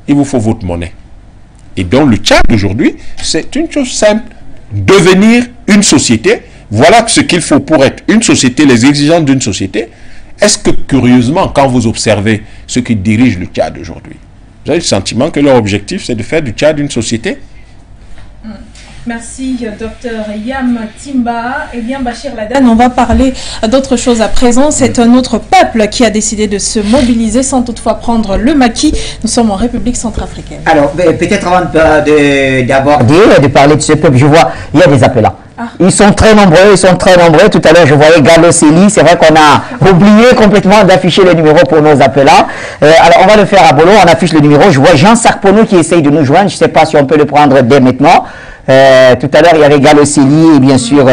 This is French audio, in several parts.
il vous faut votre monnaie. Et donc le Tchad aujourd'hui, c'est une chose simple. Devenir une société, voilà ce qu'il faut pour être une société, les exigences d'une société. Est-ce que curieusement, quand vous observez ceux qui dirigent le Tchad aujourd'hui, vous avez le sentiment que leur objectif c'est de faire du Tchad une société? Merci, docteur Yam Timba. Eh bien, Bachir Laden, on va parler d'autre chose à présent. C'est un autre peuple qui a décidé de se mobiliser sans toutefois prendre le maquis. Nous sommes en République centrafricaine. Alors, peut-être avant d'aborder, de parler de ce peuple, je vois, il y a des appelants. Ils sont très nombreux, Tout à l'heure, je voyais Gallo Célie. C'est vrai qu'on a oublié complètement d'afficher le numéro pour nos appelants. Alors, on va le faire à Bolo. On affiche le numéro. Je vois Jean Sarpono qui essaye de nous joindre. Je ne sais pas si on peut le prendre dès maintenant. Tout à l'heure, il y avait Gallo Célie et bien sûr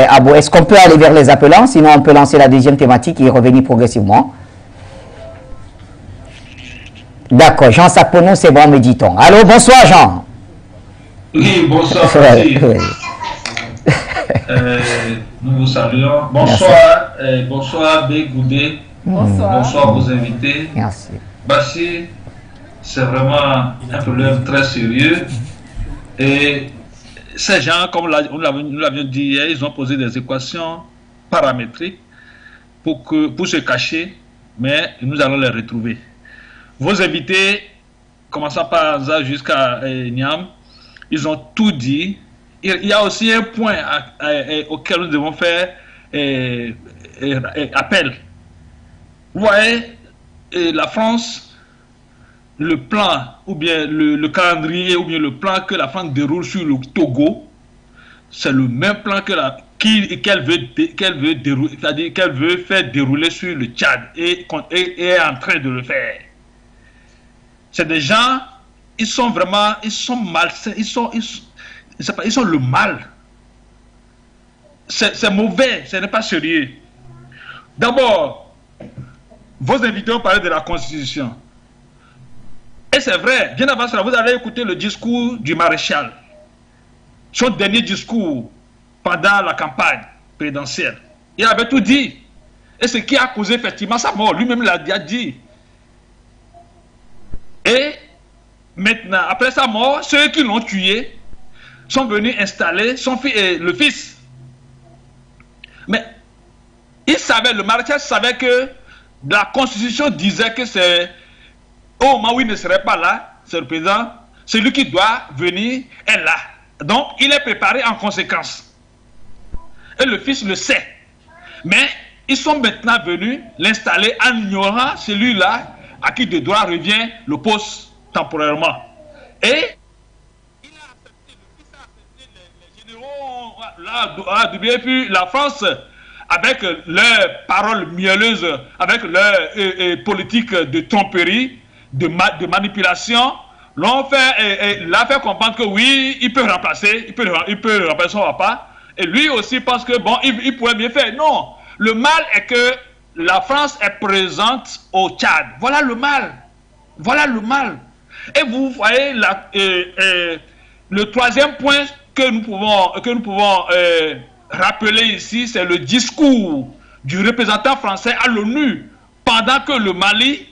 Abo. Est-ce qu'on peut aller vers les appelants? Sinon, on peut lancer la deuxième thématique et revenir progressivement. D'accord. Jean Sarpono, c'est bon, méditons. Allô, bonsoir, Jean. Oui, bonsoir. Nous vous saluons. Bonsoir, bonsoir Bégoudé. Bonsoir vos invités. Merci. Bachir, c'est vraiment un problème très sérieux. Et ces gens, comme nous l'avions dit hier, ils ont posé des équations paramétriques pour se cacher, mais nous allons les retrouver. Vos invités, commençant par Anza jusqu'à Niam, ils ont tout dit. Il y a aussi un point auquel nous devons faire appel. Vous voyez, la France, le plan, ou bien le calendrier, ou bien le plan que la France déroule sur le Togo, c'est le même plan qu'elle veut dérouler, c'est-à-dire qu'elle veut faire dérouler sur le Tchad et est en train de le faire. C'est des gens, ils sont malsains, ils sont le mal. C'est mauvais, ce n'est pas sérieux. D'abord, vos invités ont parlé de la Constitution. Et c'est vrai, bien avant cela, vous allez écouter le discours du maréchal. Son dernier discours pendant la campagne présidentielle. Il avait tout dit. Et ce qui a causé effectivement sa mort, lui-même l'a dit. Et maintenant, après sa mort, ceux qui l'ont tué sont venus installer le fils. Mais le maréchal savait que la Constitution disait que c'est au moment où il ne serait pas là, c'est le président, celui qui doit venir est là. Donc, il est préparé en conséquence. Et le fils le sait. Mais ils sont maintenant venus l'installer en ignorant celui-là à qui de droit revient le poste temporairement. Et et puis la France, avec leurs paroles mielleuses, avec leur politique de tromperie, de manipulation, l'a fait comprendre que oui, il peut remplacer son papa. Et lui aussi pense que bon, il pourrait bien faire. Non, le mal est que la France est présente au Tchad. Voilà le mal. Voilà le mal. Et vous voyez le troisième point que nous pouvons rappeler ici, c'est le discours du représentant français à l'ONU pendant que le Mali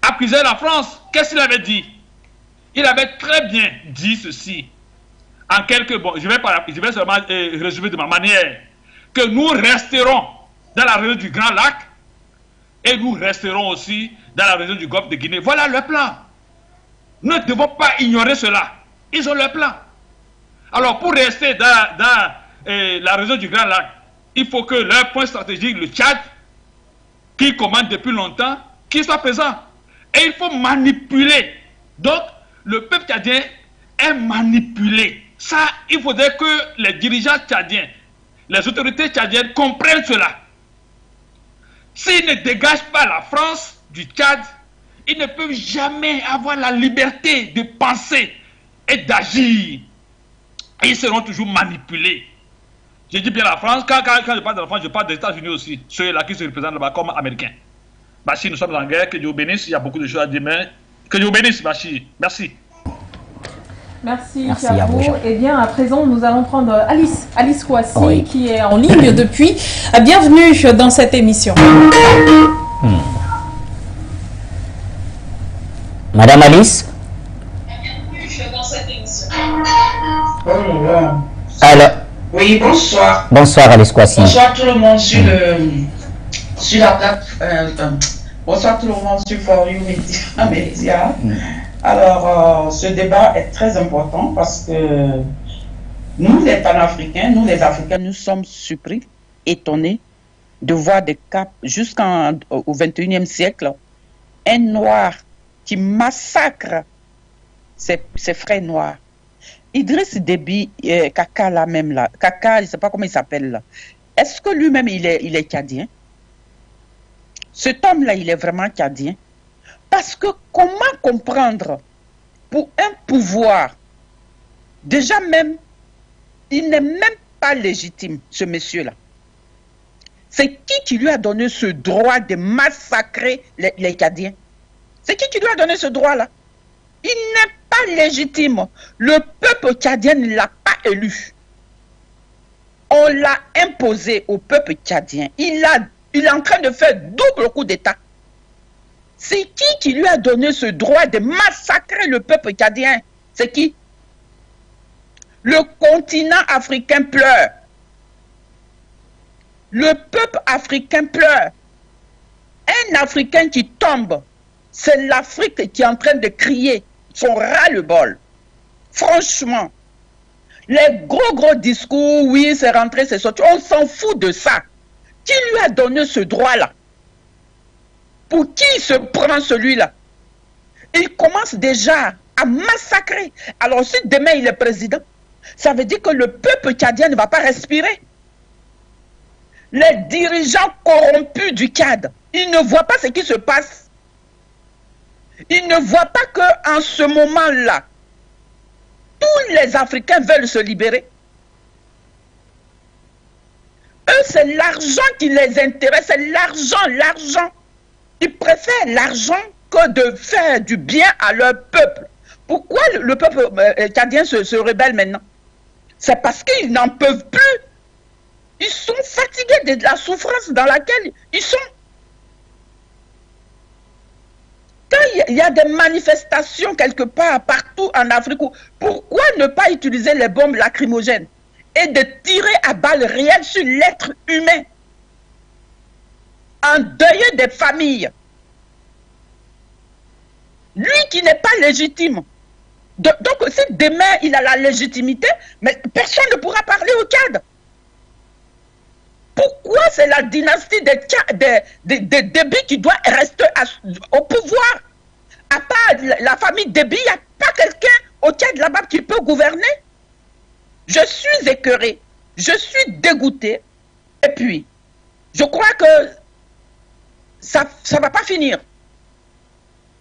accusait la France. Qu'est-ce qu'il avait dit? Il avait très bien dit ceci. En quelques... Bon, je vais seulement résumer de ma manière. Que nous resterons dans la région du Grand Lac et nous resterons aussi dans la région du Golfe de Guinée. Voilà le plan. Nous ne devons pas ignorer cela. Ils ont le plan. Alors, pour rester dans la région du Grand Lac, il faut que leur point stratégique, le Tchad, qui commande depuis longtemps, qu'il soit présent. Et il faut manipuler. Donc, le peuple tchadien est manipulé. Ça, il faudrait que les dirigeants tchadiens, les autorités tchadiennes comprennent cela. S'ils ne dégagent pas la France du Tchad, ils ne peuvent jamais avoir la liberté de penser et d'agir. Et ils seront toujours manipulés. Je dis bien la France, quand je parle de la France, je parle des États-Unis aussi, ceux-là qui se représentent là-bas comme américains. Bachir, nous sommes en guerre, que Dieu bénisse, il y a beaucoup de choses à dire, mais que Dieu bénisse, Bachir. Merci. Merci à vous. Eh bien, à présent, nous allons prendre Alice Kouassi, qui est en ligne depuis. Bienvenue dans cette émission. Madame Alice. Alors. Oui, bonsoir. Bonsoir, Alice Kwasi. Bonsoir tout le monde sur la plateforme. Bonsoir tout le monde sur For You Media. Alors, ce débat est très important parce que nous, les panafricains, nous, les Africains, nous sommes surpris, étonnés de voir des cas jusqu'au XXIe siècle, un noir qui massacre ses frères noirs. Idriss Déby, Kaka là même là, Kaka, je ne sais pas comment il s'appelle là. Est-ce que lui-même il est tchadien? Cet homme-là, il est vraiment tchadien. Parce que comment comprendre pour un pouvoir, déjà même, il n'est même pas légitime, ce monsieur-là. C'est qui lui a donné ce droit de massacrer les Tchadiens? C'est qui lui a donné ce droit-là? Il n'est pas légitime. Le peuple tchadien ne l'a pas élu. On l'a imposé au peuple tchadien. Il est en train de faire double coup d'État. C'est qui lui a donné ce droit de massacrer le peuple tchadien? C'est qui? Le continent africain pleure. Le peuple africain pleure. Un Africain qui tombe, c'est l'Afrique qui est en train de crier son ras-le-bol. Franchement, les gros discours, oui, c'est rentré, c'est sorti, on s'en fout de ça. Qui lui a donné ce droit-là? Pour qui il se prend celui-là? Il commence déjà à massacrer. Alors si demain il est président, ça veut dire que le peuple tchadien ne va pas respirer. Les dirigeants corrompus du Tchad, ils ne voient pas ce qui se passe. Ils ne voient pas qu'en ce moment-là, tous les Africains veulent se libérer. Eux, c'est l'argent qui les intéresse, c'est l'argent. Ils préfèrent l'argent que de faire du bien à leur peuple. Pourquoi le peuple tchadien se rebelle maintenant? C'est parce qu'ils n'en peuvent plus. Ils sont fatigués de la souffrance dans laquelle ils sont. Quand il y a des manifestations quelque part, partout en Afrique, pourquoi ne pas utiliser les bombes lacrymogènes et de tirer à balles réelles sur l'être humain? Endeuiller des familles. Lui qui n'est pas légitime. Donc si demain il a la légitimité, mais personne ne pourra parler au Tchad. Pourquoi c'est la dynastie des Déby qui doit rester au pouvoir? À part la famille Déby, il n'y a pas quelqu'un au Tchad là-bas qui peut gouverner? Je suis écœuré, je suis dégoûté. Et puis, je crois que ça ne va pas finir.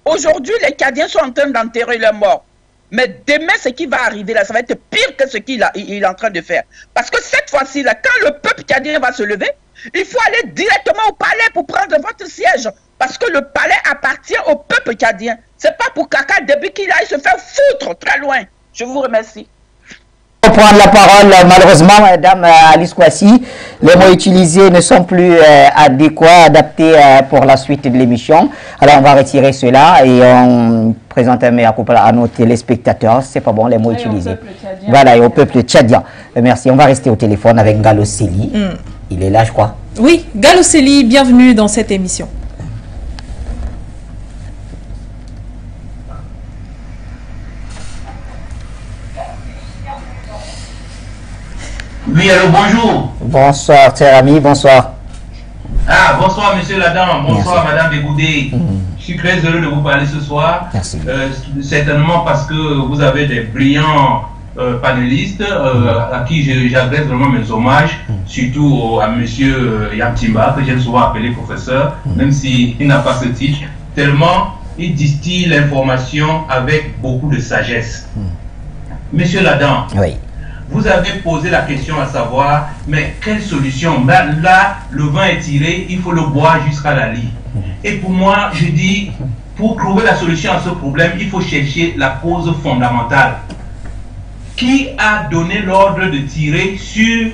Aujourd'hui, les Tchadiens sont en train d'enterrer leurs morts. Mais demain, ce qui va arriver là, ça va être pire que ce qu'il est en train de faire. Parce que cette fois-ci, là, quand le peuple tchadien va se lever, il faut aller directement au palais pour prendre votre siège. Parce que le palais appartient au peuple tchadien. C'est pas pour Kaka Déby qu'il aille se faire foutre très loin. Je vous remercie. Pour prendre la parole, malheureusement, Madame Alice Kwasi, les mots utilisés ne sont plus adéquats, adaptés pour la suite de l'émission. Alors on va retirer cela et on présente un mea culpa à nos téléspectateurs. C'est pas bon les mots utilisés. Voilà, et au peuple tchadien. Merci. On va rester au téléphone avec Gallo Sely. Il est là, je crois. Oui, Gallo Sely, bienvenue dans cette émission. Oui, alors bonjour. Bonsoir, cher ami, bonsoir. Ah, bonsoir, monsieur Ladan, bonsoir, madame Dégoudé. Je suis très heureux de vous parler ce soir. Merci. Certainement parce que vous avez des brillants panélistes à qui j'adresse vraiment mes hommages, surtout à monsieur Yamtimba, que j'aime souvent appeler professeur, même s'il n'a pas ce titre, tellement il distille l'information avec beaucoup de sagesse. Monsieur Ladan, oui. Vous avez posé la question à savoir, mais quelle solution? Ben là, le vin est tiré, il faut le boire jusqu'à la lie. Et pour moi, je dis, pour trouver la solution à ce problème, il faut chercher la cause fondamentale. Qui a donné l'ordre de tirer sur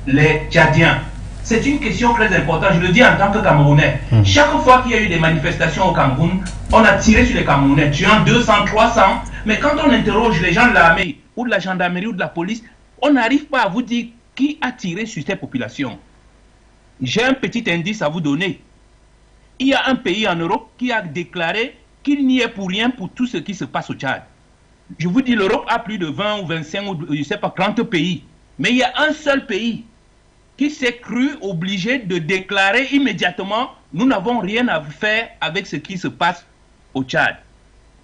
les Tchadiens? C'est une question très importante, je le dis en tant que Camerounais. Chaque fois qu'il y a eu des manifestations au Cameroun, on a tiré sur les Camerounais, tuant 200, 300, mais quand on interroge les gens de l'armée, ou de la gendarmerie ou de la police, on n'arrive pas à vous dire qui a tiré sur ces populations. J'ai un petit indice à vous donner. Il y a un pays en Europe qui a déclaré qu'il n'y est pour rien pour tout ce qui se passe au Tchad. Je vous dis, l'Europe a plus de 20 ou 25 ou je ne sais pas, 30 pays. Mais il y a un seul pays qui s'est cru obligé de déclarer immédiatement « Nous n'avons rien à faire avec ce qui se passe au Tchad ».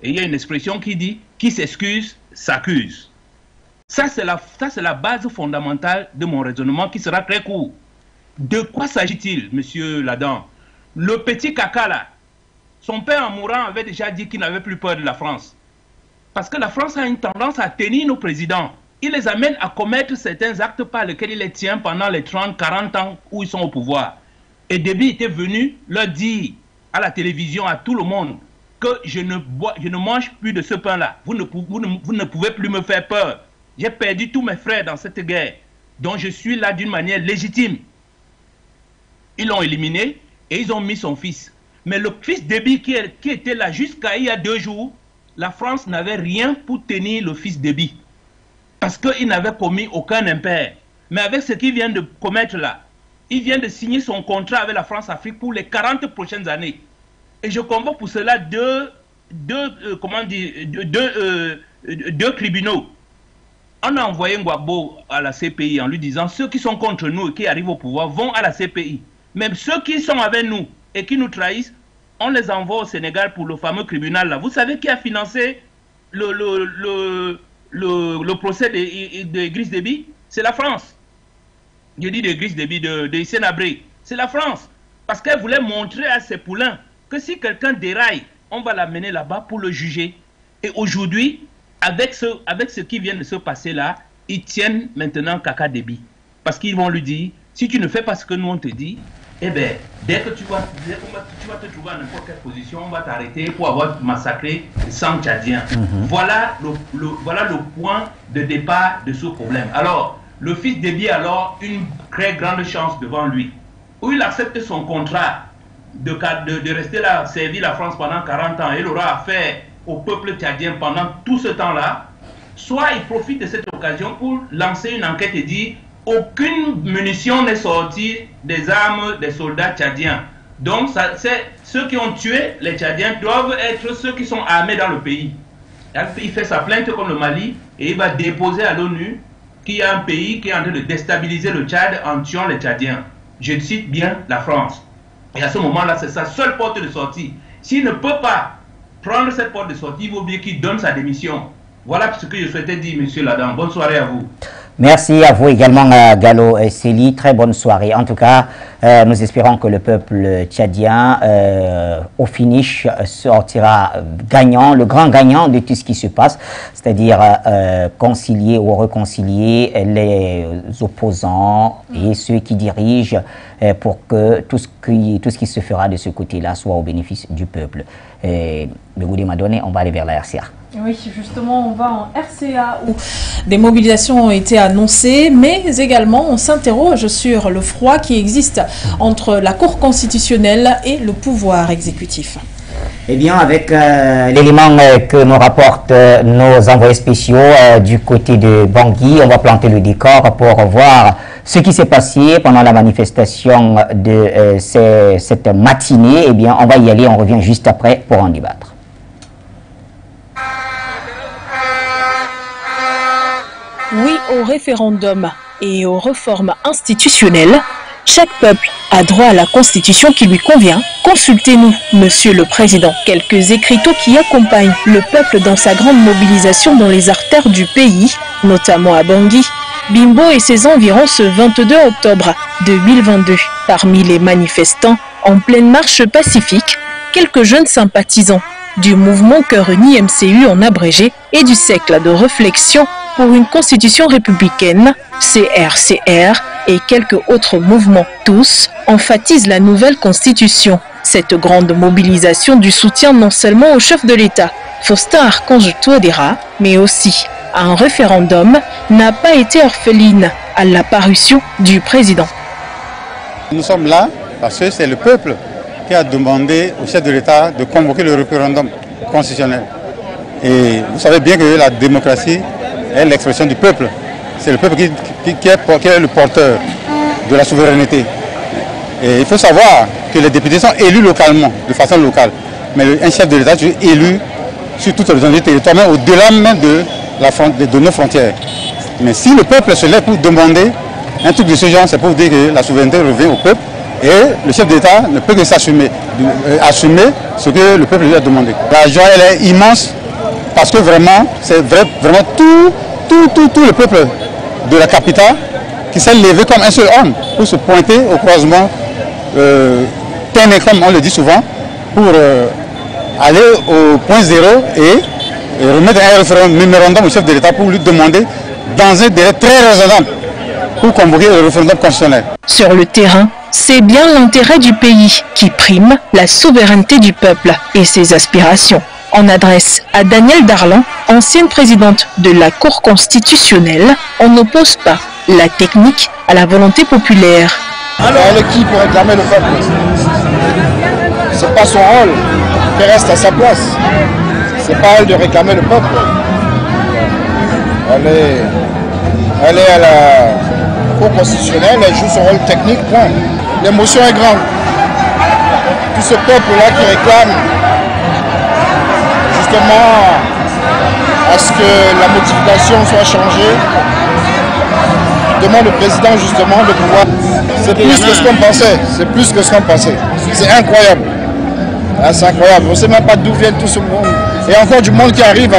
Et il y a une expression qui dit « Qui s'excuse, s'accuse ». Ça, c'est la base fondamentale de mon raisonnement qui sera très court. De quoi s'agit-il, monsieur Ladan? Le petit caca là, son père en mourant avait déjà dit qu'il n'avait plus peur de la France. Parce que la France a une tendance à tenir nos présidents. Il les amène à commettre certains actes par lesquels il les tient pendant les 30, 40 ans où ils sont au pouvoir. Et Déby était venu leur dire à la télévision, à tout le monde, que je ne mange plus de ce pain-là. Vous ne pouvez plus me faire peur. J'ai perdu tous mes frères dans cette guerre. Donc je suis là d'une manière légitime. Ils l'ont éliminé et ils ont mis son fils. Mais le fils Déby qui était là jusqu'à il y a 2 jours, la France n'avait rien pour tenir le fils Déby. Parce qu'il n'avait commis aucun impair. Mais avec ce qu'il vient de commettre là, il vient de signer son contrat avec la France-Afrique pour les 40 prochaines années. Et je convoque pour cela deux tribunaux. On a envoyé Ngwabo à la CPI en lui disant ceux qui sont contre nous et qui arrivent au pouvoir vont à la CPI. Même ceux qui sont avec nous et qui nous trahissent, on les envoie au Sénégal pour le fameux tribunal là. Vous savez qui a financé le procès de Idriss Déby? C'est la France. Je dis de Idriss Déby, de Hissène Habré. C'est la France. Parce qu'elle voulait montrer à ses poulains que si quelqu'un déraille, on va l'amener là-bas pour le juger. Et aujourd'hui, avec ce qui vient de se passer là, ils tiennent maintenant Kaka Déby. Parce qu'ils vont lui dire, si tu ne fais pas ce que nous on te dit, eh bien, dès que tu vas te trouver à n'importe quelle position, on va t'arrêter pour avoir massacré 100 Tchadiens. Voilà le point de départ de ce problème. Alors, le fils Déby a alors une très grande chance devant lui, où il accepte son contrat de rester là, servir la France pendant 40 ans, et il aura affaire au peuple tchadien pendant tout ce temps-là, soit il profite de cette occasion pour lancer une enquête et dire aucune munition n'est sortie des armes des soldats tchadiens. Donc, ceux qui ont tué les Tchadiens doivent être ceux qui sont armés dans le pays. Il fait sa plainte comme le Mali et il va déposer à l'ONU qu'il y a un pays qui est en train de déstabiliser le Tchad en tuant les Tchadiens. Je cite bien la France. Et à ce moment-là, c'est sa seule porte de sortie. S'il ne peut pas prendre cette porte de sortie, il vaut bien qu'il donne sa démission. Voilà ce que je souhaitais dire, monsieur Ladan. Bonne soirée à vous. Merci à vous également, Gallo Sely. Très bonne soirée. En tout cas, nous espérons que le peuple tchadien, au finish, sortira gagnant, le grand gagnant de tout ce qui se passe, c'est-à-dire concilier ou réconcilier les opposants et ceux qui dirigent pour que tout ce qui se fera de ce côté-là soit au bénéfice du peuple. Le Goudi m'a donné, on va aller vers la RCA. Oui, justement, on va en RCA où des mobilisations ont été annoncées, mais également on s'interroge sur le froid qui existe entre la Cour constitutionnelle et le pouvoir exécutif. Eh bien, avec l'élément que nous rapportent nos envoyés spéciaux du côté de Bangui, on va planter le décor pour voir ce qui s'est passé pendant la manifestation de cette matinée. Eh bien, on va y aller, on revient juste après pour en débattre. Oui au référendum et aux réformes institutionnelles. Chaque peuple a droit à la constitution qui lui convient. Consultez-nous, Monsieur le Président. Quelques écriteaux qui accompagnent le peuple dans sa grande mobilisation dans les artères du pays, notamment à Bangui, Bimbo et ses environs ce 22 octobre 2022. Parmi les manifestants en pleine marche pacifique, quelques jeunes sympathisants du mouvement Cœur Uni MCU en abrégé et du cercle de réflexion pour une constitution républicaine, CRCR, et quelques autres mouvements. Tous emphatisent la nouvelle constitution. Cette grande mobilisation du soutien non seulement au chef de l'État, Faustin Archange Touadéra, mais aussi à un référendum, n'a pas été orpheline à l'apparition du président. Nous sommes là parce que c'est le peuple qui a demandé au chef de l'État de convoquer le référendum constitutionnel. Et vous savez bien que la démocratie est l'expression du peuple. C'est le peuple qui est le porteur de la souveraineté. Et il faut savoir que les députés sont élus localement, de façon locale. Mais un chef de l'État est élu sur toute l'étendue du territoire, même au-delà même de nos frontières. Mais si le peuple se lève pour demander un truc de ce genre, c'est pour dire que la souveraineté revient au peuple et le chef d'État ne peut que assumer ce que le peuple lui a demandé. La joie, elle est immense parce que vraiment, c'est vraiment tout le peuple de la capitale qui s'est levé comme un seul homme pour se pointer au croisement comme on le dit souvent, pour aller au point zéro et remettre un mémorandum au chef de l'État pour lui demander dans un délai très raisonnable pour convoquer le référendum constitutionnel. Sur le terrain, c'est bien l'intérêt du pays qui prime la souveraineté du peuple et ses aspirations. En adresse à Danielle Darlan, ancienne présidente de la Cour constitutionnelle, on n'oppose pas la technique à la volonté populaire. Alors, elle est qui pour réclamer le peuple? C'est pas son rôle, qu'elle reste à sa place. C'est pas elle de réclamer le peuple. Elle est à la Cour constitutionnelle, elle joue son rôle technique, point. L'émotion est grande. Tout ce peuple-là qui réclame justement à ce que la modification soit changée, demande au président justement de pouvoir. C'est plus que ce qu'on pensait. C'est plus que ce qu'on pensait. C'est incroyable. Ah, c'est incroyable. On ne sait même pas d'où vient tout ce monde. Et encore du monde qui arrive.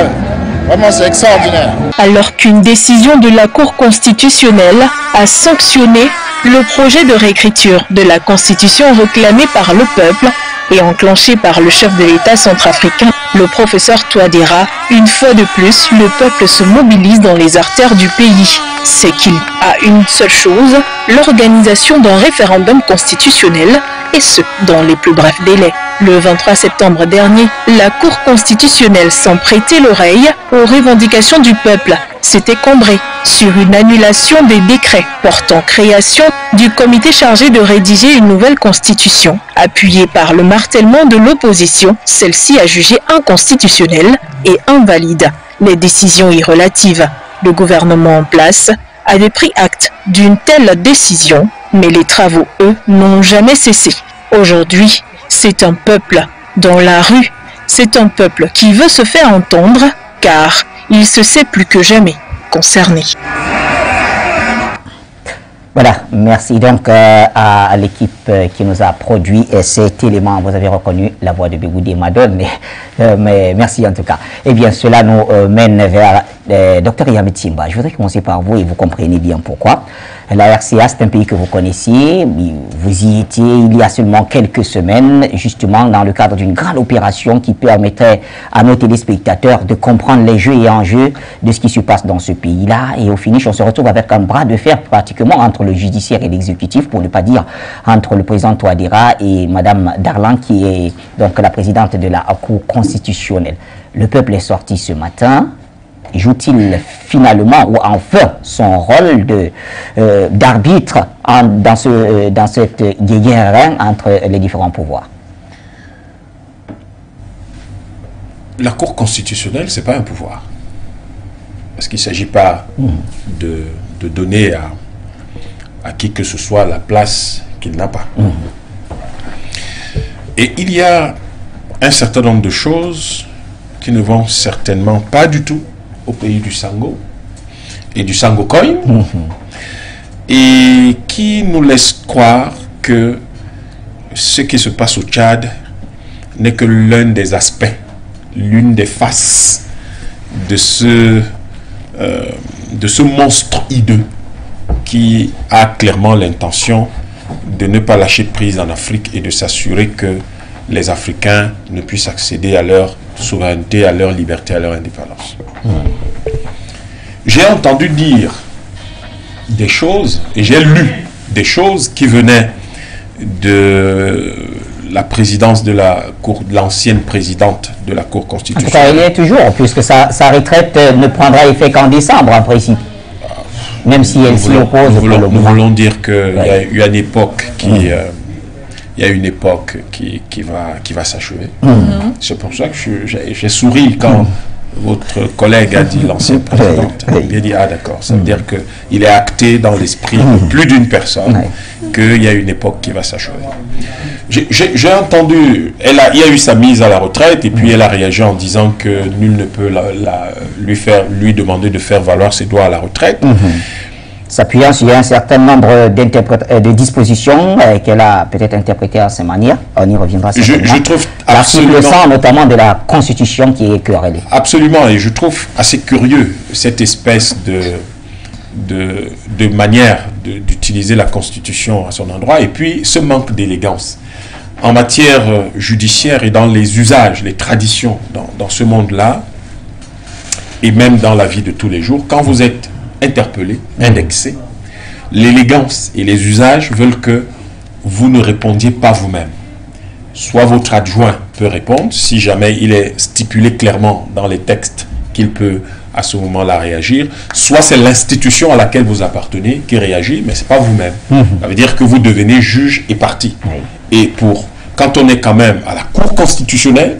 Vraiment, c'est extraordinaire. Alors qu'une décision de la Cour constitutionnelle a sanctionné le projet de réécriture de la Constitution réclamé par le peuple et enclenché par le chef de l'État centrafricain, le professeur Touadéra, une fois de plus, le peuple se mobilise dans les artères du pays. C'est qu'il a une seule chose, l'organisation d'un référendum constitutionnel, et ce, dans les plus brefs délais. Le 23 septembre dernier, la Cour constitutionnelle, sans prêter l'oreille aux revendications du peuple, s'était cambrée sur une annulation des décrets portant création du comité chargé de rédiger une nouvelle constitution. Appuyée par le martèlement de l'opposition, celle-ci a jugé inconstitutionnelle et invalide les décisions irrelatives. Le gouvernement en place avait pris acte d'une telle décision, mais les travaux, eux, n'ont jamais cessé. Aujourd'hui, c'est un peuple dans la rue, c'est un peuple qui veut se faire entendre, car il se sait plus que jamais concerné. Voilà, merci donc à l'équipe qui nous a produit cet élément. Vous avez reconnu la voix de Bigoudi Madone, mais merci en tout cas. Eh bien, cela nous mène vers Dr Yamé Timba. Je voudrais commencer par vous et vous comprenez bien pourquoi. La RCA, c'est un pays que vous connaissiez, vous y étiez il y a seulement quelques semaines, justement dans le cadre d'une grande opération qui permettrait à nos téléspectateurs de comprendre les jeux et enjeux de ce qui se passe dans ce pays-là. Et au finish, on se retrouve avec un bras de fer pratiquement entre le judiciaire et l'exécutif, pour ne pas dire entre le président Touadéra et Madame Darlan, qui est donc la présidente de la Cour constitutionnelle. Le peuple est sorti ce matin. Joue-t-il finalement ou enfin son rôle d'arbitre dans cette guerre entre les différents pouvoirs? La Cour constitutionnelle, ce n'est pas un pouvoir. Parce qu'il ne s'agit pas de donner à qui que ce soit la place qu'il n'a pas. Et il y a un certain nombre de choses qui ne vont certainement pas du tout au pays du Sango et du Sangokoy, et qui nous laisse croire que ce qui se passe au Tchad n'est que l'un des aspects, l'une des faces de ce monstre hideux qui a clairement l'intention de ne pas lâcher prise en Afrique et de s'assurer que les Africains ne puissent accéder à leur souveraineté, à leur liberté, à leur indépendance. J'ai entendu dire des choses, et j'ai lu des choses qui venaient de la présidence de la Cour, de l'ancienne présidente de la Cour constitutionnelle. Ça y est toujours, puisque sa retraite ne prendra effet qu'en décembre, en principe. Même si elle s'y oppose. Nous voulons dire qu'il y a eu une époque qui... il y a une époque qui va s'achever. C'est pour ça que j'ai souri quand votre collègue a dit, l'ancienne présidente. Il a dit, ah d'accord, ça veut dire qu'il est acté dans l'esprit de plus d'une personne qu'il y a une époque qui va s'achever. J'ai entendu, il y a eu sa mise à la retraite et puis elle a réagi en disant que nul ne peut lui demander de faire valoir ses droits à la retraite. S'appuyant sur un certain nombre de dispositions qu'elle a peut-être interprétées à sa manière. On y reviendra certainement. Je trouve absolument... L'article 100, notamment de la Constitution qui est querellée. Absolument, et je trouve assez curieux cette espèce de manière d'utiliser la Constitution à son endroit, et puis ce manque d'élégance. En matière judiciaire et dans les usages, les traditions dans ce monde-là, et même dans la vie de tous les jours, quand vous êtes interpellé, indexé, l'élégance et les usages veulent que vous ne répondiez pas vous-même. Soit votre adjoint peut répondre, si jamais il est stipulé clairement dans les textes qu'il peut à ce moment-là réagir, soit c'est l'institution à laquelle vous appartenez qui réagit, mais ce n'est pas vous-même. Ça veut dire que vous devenez juge et partie. Et quand on est quand même à la Cour constitutionnelle,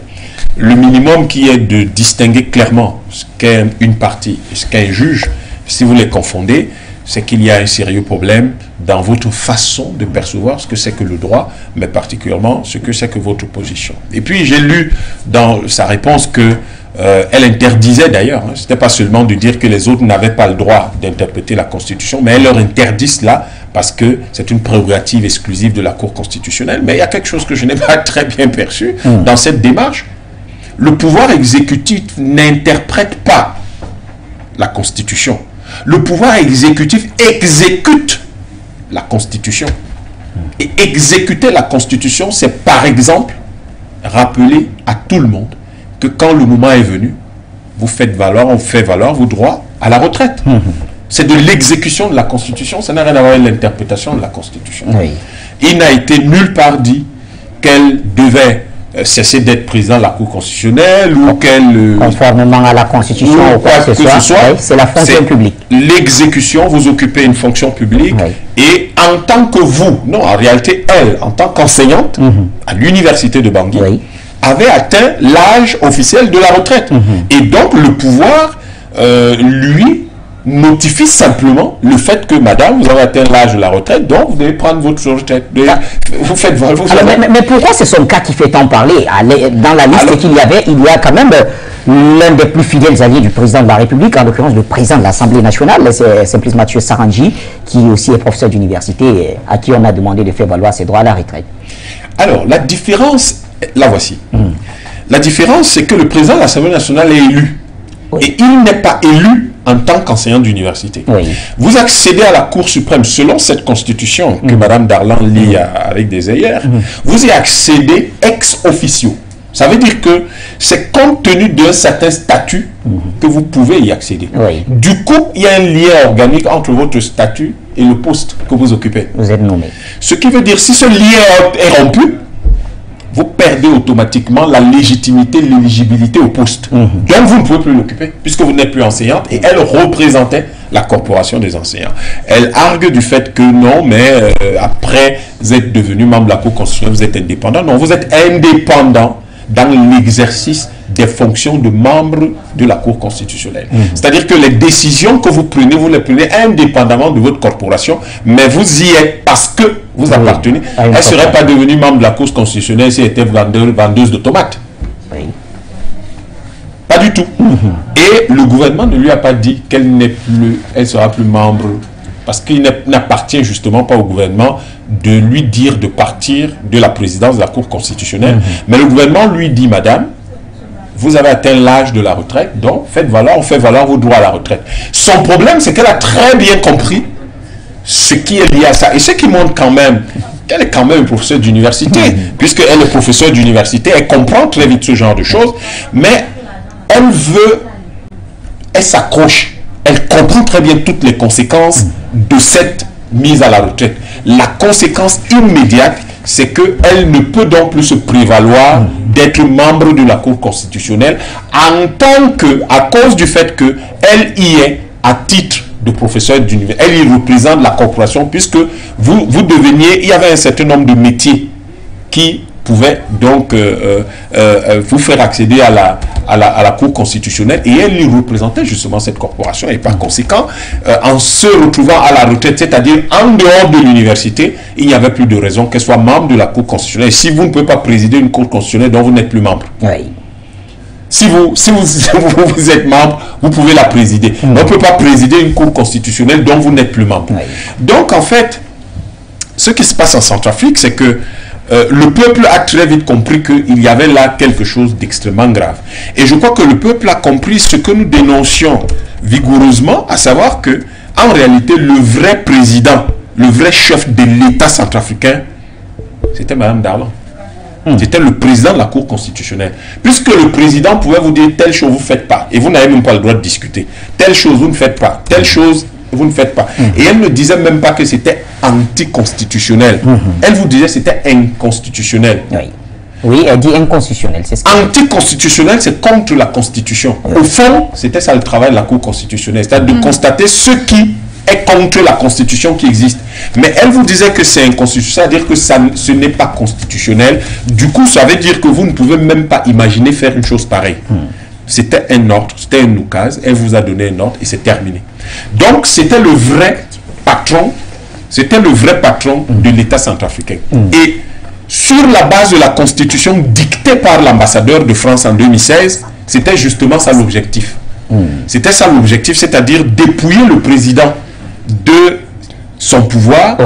le minimum qui est de distinguer clairement ce qu'est une partie et ce qu'est un juge, si vous les confondez, c'est qu'il y a un sérieux problème dans votre façon de percevoir ce que c'est que le droit, mais particulièrement ce que c'est que votre position. Et puis j'ai lu dans sa réponse que elle interdisait d'ailleurs, ce n'était pas seulement de dire que les autres n'avaient pas le droit d'interpréter la Constitution, mais elle leur interdit cela parce que c'est une prérogative exclusive de la Cour constitutionnelle. Mais il y a quelque chose que je n'ai pas très bien perçu dans cette démarche. Le pouvoir exécutif n'interprète pas la Constitution. Le pouvoir exécutif exécute la Constitution. Et exécuter la Constitution, c'est par exemple rappeler à tout le monde que quand le moment est venu, vous faites valoir, on fait valoir vos droits à la retraite. C'est de l'exécution de la Constitution, ça n'a rien à voir avec l'interprétation de la Constitution. Il n'a été nulle part dit qu'elle devait cesser d'être président de la Cour constitutionnelle ou qu'elle... Conformément à la Constitution ou quoi que ce soit, c'est la fonction publique. L'exécution, vous occupez une fonction publique et en tant que vous, non, en réalité, elle, en tant qu'enseignante à l'université de Bangui, avait atteint l'âge officiel de la retraite. Et donc, le pouvoir, lui, notifie simplement le fait que madame, vous avez atteint l'âge de la retraite, donc vous devez prendre votre retraite. Vous faites vos mais pourquoi c'est son cas qui fait tant parler? Dans la liste qu'il y avait, il y a quand même l'un des plus fidèles alliés du président de la République, en l'occurrence le président de l'Assemblée nationale, c'est Simplice Mathieu Sarandji, qui aussi est professeur d'université, à qui on a demandé de faire valoir ses droits à la retraite. Alors, la différence, la voici. La différence, c'est que le président de l'Assemblée nationale est élu. Et il n'est pas élu en tant qu'enseignant d'université. Vous accédez à la Cour suprême selon cette constitution que Mme Darlan lit avec des œillères. Vous y accédez ex officio. Ça veut dire que c'est compte tenu d'un certain statut que vous pouvez y accéder. Du coup, il y a un lien organique entre votre statut et le poste que vous occupez. Vous êtes nommé. Ce qui veut dire, si ce lien est rompu, vous perdez automatiquement la légitimité, l'éligibilité au poste. Donc vous ne pouvez plus l'occuper, puisque vous n'êtes plus enseignante, et elle représentait la corporation des enseignants. Elle argue du fait que non, mais après vous êtes devenu membre de la Cour constitutionnelle, vous êtes indépendant. Non, vous êtes indépendant dans l'exercice des fonctions de membre de la Cour constitutionnelle. C'est-à-dire que les décisions que vous les prenez indépendamment de votre corporation, mais vous y êtes parce que vous appartenez. Elle ne serait pas devenue membre de la Cour constitutionnelle si elle était vendeuse de tomates. Pas du tout. Et le gouvernement ne lui a pas dit qu'elle sera plus membre, parce qu'il n'appartient justement pas au gouvernement de lui dire de partir de la présidence de la Cour constitutionnelle. Mais le gouvernement lui dit, madame, vous avez atteint l'âge de la retraite, donc on fait valoir vos droits à la retraite. Son problème, c'est qu'elle a très bien compris ce qui est lié à ça. Et ce qui montre quand même qu'elle est quand même professeure d'université, puisqu'elle est professeure d'université, elle comprend très vite ce genre de choses, mais elle s'accroche, elle comprend très bien toutes les conséquences de cette mise à la retraite. La conséquence immédiate, c'est qu'elle ne peut donc plus se prévaloir d'être membre de la Cour constitutionnelle à cause du fait qu'elle y est à titre de professeur d'université. Elle y représente la corporation, puisque vous deveniez, il y avait un certain nombre de métiers qui pouvait donc vous faire accéder à la Cour constitutionnelle, et elle lui représentait justement cette corporation, et par conséquent, en se retrouvant à la retraite, c'est-à-dire en dehors de l'université, il n'y avait plus de raison qu'elle soit membre de la Cour constitutionnelle. Et si vous ne pouvez pas présider une Cour constitutionnelle dont vous n'êtes plus membre, si vous êtes membre, vous pouvez la présider. On ne peut pas présider une Cour constitutionnelle dont vous n'êtes plus membre. Donc en fait, ce qui se passe en Centrafrique, c'est que le peuple a très vite compris qu'il y avait là quelque chose d'extrêmement grave. Et je crois que le peuple a compris ce que nous dénoncions vigoureusement, à savoir que, en réalité, le vrai président, le vrai chef de l'État centrafricain, c'était Mme Darlan. C'était le président de la Cour constitutionnelle. Puisque le président pouvait vous dire telle chose, vous ne faites pas. Et vous n'avez même pas le droit de discuter. Telle chose, vous ne faites pas. Telle chose, vous ne faites pas. Et elle ne disait même pas que c'était anticonstitutionnel. Elle vous disait que c'était inconstitutionnel. Oui, elle dit inconstitutionnel. Anticonstitutionnel, c'est contre la Constitution. Au fond, c'était ça le travail de la Cour constitutionnelle. C'est-à-dire de constater ce qui est contre la Constitution qui existe. Mais elle vous disait que c'est inconstitutionnel, c'est-à-dire que ce n'est pas constitutionnel. Du coup, ça veut dire que vous ne pouvez même pas imaginer faire une chose pareille. C'était un ordre, c'était un oukase, elle vous a donné un ordre et c'est terminé. Donc, c'était le vrai patron, de l'État centrafricain. Et sur la base de la Constitution dictée par l'ambassadeur de France en 2016, c'était justement ça l'objectif. C'était ça l'objectif, c'est-à-dire dépouiller le président de son pouvoir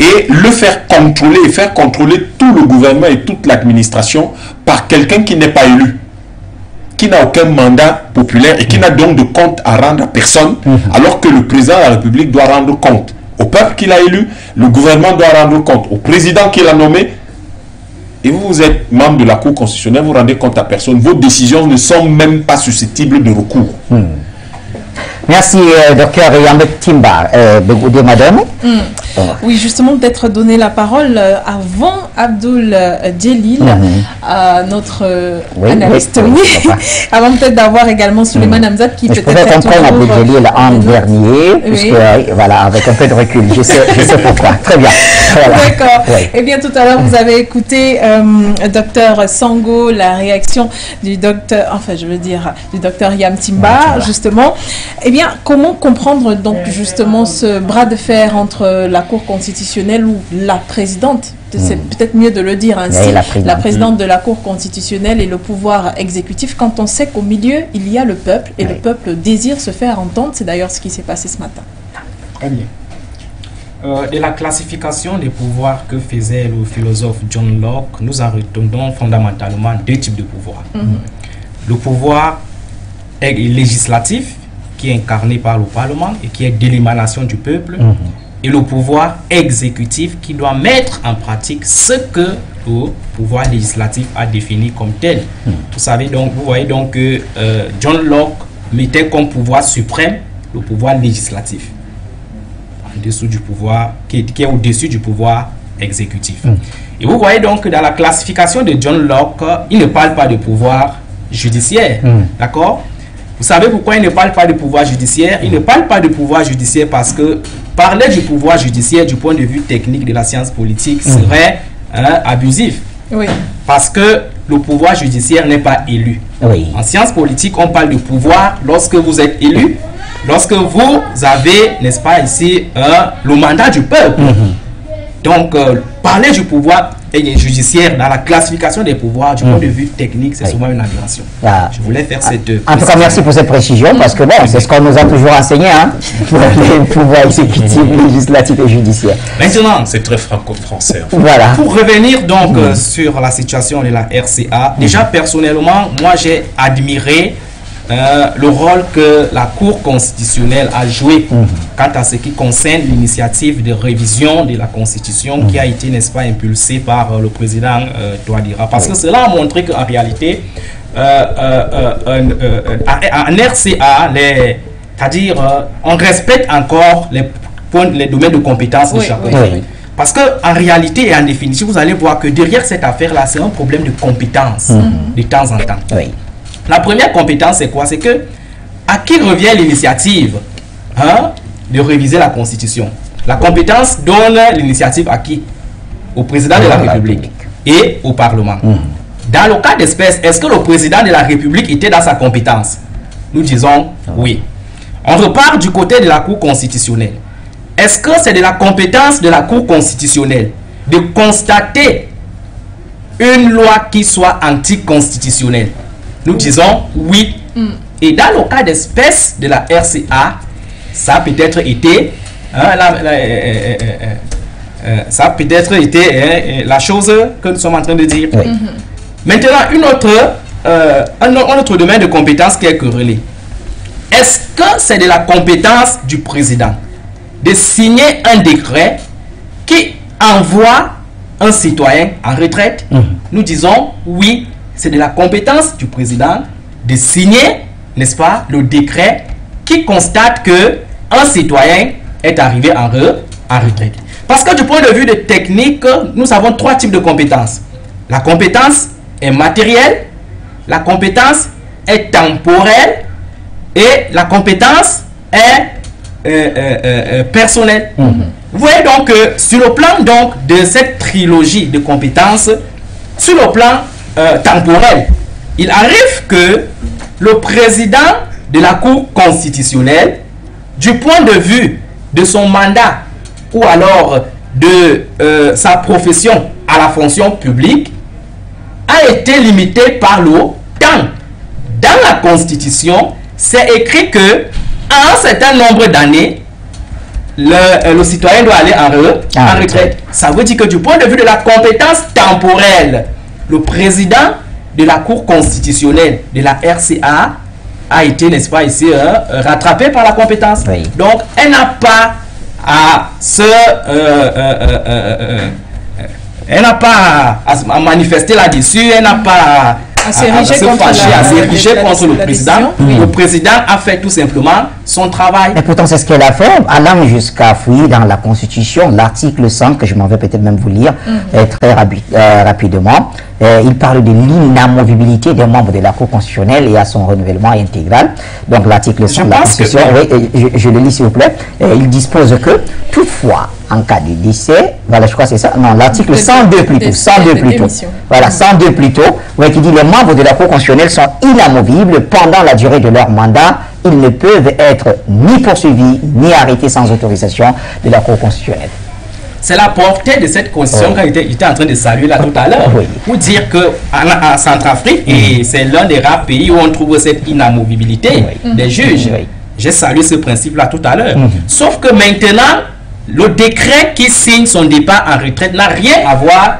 et le faire contrôler, et faire contrôler tout le gouvernement et toute l'administration par quelqu'un qui n'est pas élu, qui n'a aucun mandat populaire et qui n'a donc de compte à rendre à personne, alors que le président de la République doit rendre compte au peuple qu'il a élu, le gouvernement doit rendre compte au président qu'il a nommé. Et vous êtes membre de la Cour constitutionnelle, vous rendez compte à personne. Vos décisions ne sont même pas susceptibles de recours. Merci, docteur Yamet Timba. Begoudé, madame. Oui, justement, peut-être donner la parole avant Abdoul Djelil, notre analyste. Avant peut-être d'avoir également Souleymane Hamzat qui peut-être... Je pouvais comprendre Abdoul Djelil en dernier, puisque, voilà, avec un peu de recul, je sais pourquoi. Très bien. Voilà. D'accord. Eh bien, tout à l'heure, vous avez écouté docteur Sango, la réaction du docteur, enfin, je veux dire, du docteur Yam Timba, justement. Eh bien, comment comprendre donc justement ce bras de fer entre la Cour constitutionnelle ou la présidente, c'est peut-être mieux de le dire ainsi, la présidente de la Cour constitutionnelle et le pouvoir exécutif, quand on sait qu'au milieu, il y a le peuple et le peuple désire se faire entendre. C'est d'ailleurs ce qui s'est passé ce matin. Très bien. De la classification des pouvoirs que faisait le philosophe John Locke, nous en retenons fondamentalement deux types de pouvoirs. Le pouvoir législatif, qui est incarné par le Parlement et qui est de l'émanation du peuple, et le pouvoir exécutif qui doit mettre en pratique ce que le pouvoir législatif a défini comme tel. Vous savez donc, vous voyez donc que John Locke mettait comme pouvoir suprême le pouvoir législatif, en dessous du pouvoir qui est au-dessus du pouvoir exécutif. Et vous voyez donc que dans la classification de John Locke, il ne parle pas de pouvoir judiciaire, d'accord? Vous savez pourquoi il ne parle pas de pouvoir judiciaire? Il ne parle pas de pouvoir judiciaire parce que parler du pouvoir judiciaire du point de vue technique de la science politique serait abusif. Parce que le pouvoir judiciaire n'est pas élu. En science politique, on parle de pouvoir lorsque vous êtes élu, lorsque vous avez, n'est-ce pas ici, le mandat du peuple. Donc, parler du pouvoir judiciaire dans la classification des pouvoirs du point de vue technique, c'est souvent une aberration. Je voulais faire cette... En tout cas, merci pour cette précision, parce que bon, c'est ce qu'on nous a toujours enseigné, hein, les pouvoirs exécutifs, législatifs et judiciaires. Maintenant, c'est très franco-français. Voilà. Pour revenir donc sur la situation de la RCA, déjà personnellement, moi j'ai admiré le rôle que la Cour constitutionnelle a joué quant à ce qui concerne l'initiative de révision de la Constitution qui a été, n'est-ce pas, impulsée par le président Touadéra. Parce que cela a montré qu'en réalité, en RCA, c'est-à-dire on respecte encore les domaines de compétences de chacun. Parce qu'en réalité et en définitive, vous allez voir que derrière cette affaire-là, c'est un problème de compétence de temps en temps. La première compétence, c'est quoi? C'est que à qui revient l'initiative de réviser la Constitution? La compétence donne l'initiative à qui? Au président de la République. et au Parlement. Dans le cas d'espèce, est-ce que le président de la République était dans sa compétence? Nous disons oui. On repart du côté de la Cour constitutionnelle. Est-ce que c'est de la compétence de la Cour constitutionnelle de constater une loi qui soit anticonstitutionnelle? Nous disons oui. Et dans le cas d'espèce de la RCA, ça a peut-être été la chose que nous sommes en train de dire. Maintenant, un autre domaine de compétence qui est querellé. Est-ce que c'est de la compétence du président de signer un décret qui envoie un citoyen en retraite? Nous disons oui, c'est de la compétence du président de signer, n'est-ce pas, le décret qui constate que un citoyen est arrivé en retraite. Parce que du point de vue de technique, nous avons 3 types de compétences. La compétence est matérielle, la compétence est temporelle et la compétence est personnelle. Vous voyez donc que sur le plan donc de cette trilogie de compétences, sur le plan temporel, il arrive que le président de la Cour constitutionnelle, du point de vue de son mandat ou alors de sa profession à la fonction publique, a été limité par le temps. Dans la Constitution, c'est écrit que à un certain nombre d'années, le citoyen doit aller en retraite. Ça veut dire que du point de vue de la compétence temporelle, le président de la Cour constitutionnelle de la RCA a été, n'est-ce pas, ici rattrapé par la compétence. Donc, elle n'a pas à se à manifester là-dessus, elle n'a pas à s'ériger contre le président. Le président a fait tout simplement son travail. Et pourtant, c'est ce qu'elle a fait, allant jusqu'à fouiller dans la Constitution, l'article 100, que je m'en vais peut-être même vous lire très rapidement. Il parle de l'inamovibilité des membres de la Cour constitutionnelle et à son renouvellement intégral. Donc, l'article 100 de la Constitution, je le lis s'il vous plaît, il dispose que, toutefois, en cas de décès, voilà, je crois que c'est ça, non, l'article 102 plutôt, 102 plutôt, voilà, 102 plutôt, qui dit les membres de la Cour constitutionnelle sont inamovibles pendant la durée de leur mandat. Ils ne peuvent être ni poursuivis ni arrêtés sans autorisation de la Cour constitutionnelle. C'est la portée de cette constitution qu'il était en train de saluer là tout à l'heure. Pour dire qu'en Centrafrique, et c'est l'un des rares pays où on trouve cette inamovibilité des juges. J'ai salué ce principe-là tout à l'heure. Sauf que maintenant, le décret qui signe son départ en retraite n'a rien à voir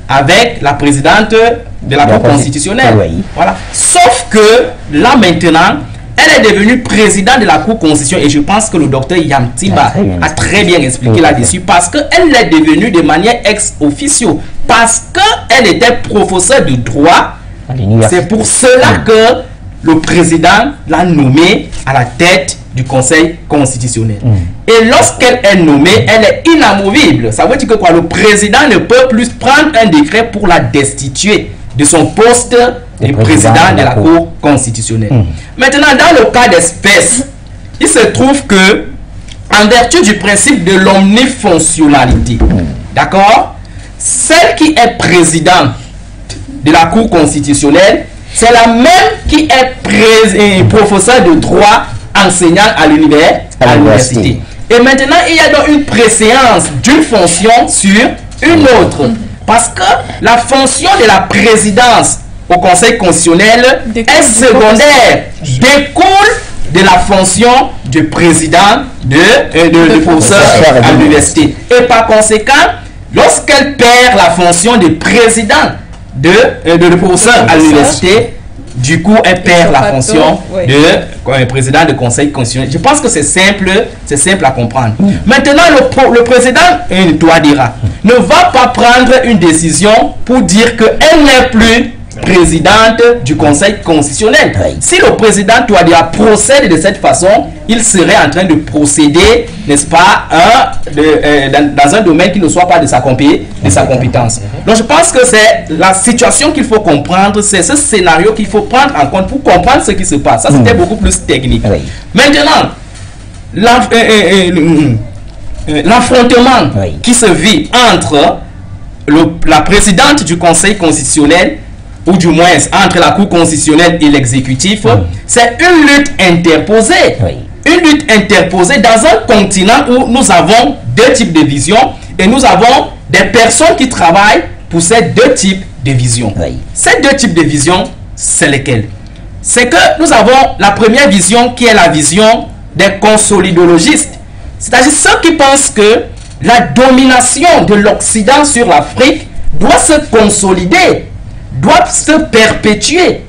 avec la présidente de la Cour constitutionnelle. Voilà. Sauf que là maintenant, elle est devenue présidente de la Cour constitutionnelle et je pense que le docteur Yam Timba a très bien expliqué là-dessus parce qu'elle est devenue de manière ex-officio, parce qu'elle était professeure de droit. C'est pour cela que le président l'a nommée à la tête du Conseil constitutionnel. Et lorsqu'elle est nommée, elle est inamovible. Ça veut dire que quoi? Le président ne peut plus prendre un décret pour la destituer de son poste de président de la Cour constitutionnelle. Maintenant, dans le cas d'espèce, il se trouve que, en vertu du principe de l'omnifonctionnalité, d'accord, celle qui est présidente de la Cour constitutionnelle, c'est la même qui est professeur de droit enseignant à l'université. Et maintenant, il y a donc une préséance d'une fonction sur une autre. Parce que la fonction de la présidence au Conseil constitutionnel est secondaire, découle de la fonction du président de professeur à l'université. Et par conséquent, lorsqu'elle perd la fonction de président de professeur à l'université, du coup, elle perd la fonction de président de conseil constitutionnel. Je pense que c'est simple à comprendre. Maintenant, le président Touadéra ne va pas prendre une décision pour dire qu'elle n'est plus présidente du Conseil constitutionnel. Si le président Touadéra procède de cette façon, il serait en train de procéder, n'est-ce pas, dans un domaine qui ne soit pas de sa compétence. Donc je pense que c'est la situation qu'il faut comprendre, c'est ce scénario qu'il faut prendre en compte pour comprendre ce qui se passe. Ça, c'était beaucoup plus technique. Maintenant, l'affrontement qui se vit entre la présidente du Conseil constitutionnel, ou du moins entre la Cour constitutionnelle et l'exécutif, c'est une lutte interposée. Une lutte interposée dans un continent où nous avons deux types de visions et nous avons des personnes qui travaillent pour ces deux types de visions. Ces deux types de visions, c'est lesquelles? C'est que nous avons la première vision qui est la vision des consolidologistes. C'est-à-dire ceux qui pensent que la domination de l'Occident sur l'Afrique doit se consolider, doit se perpétuer.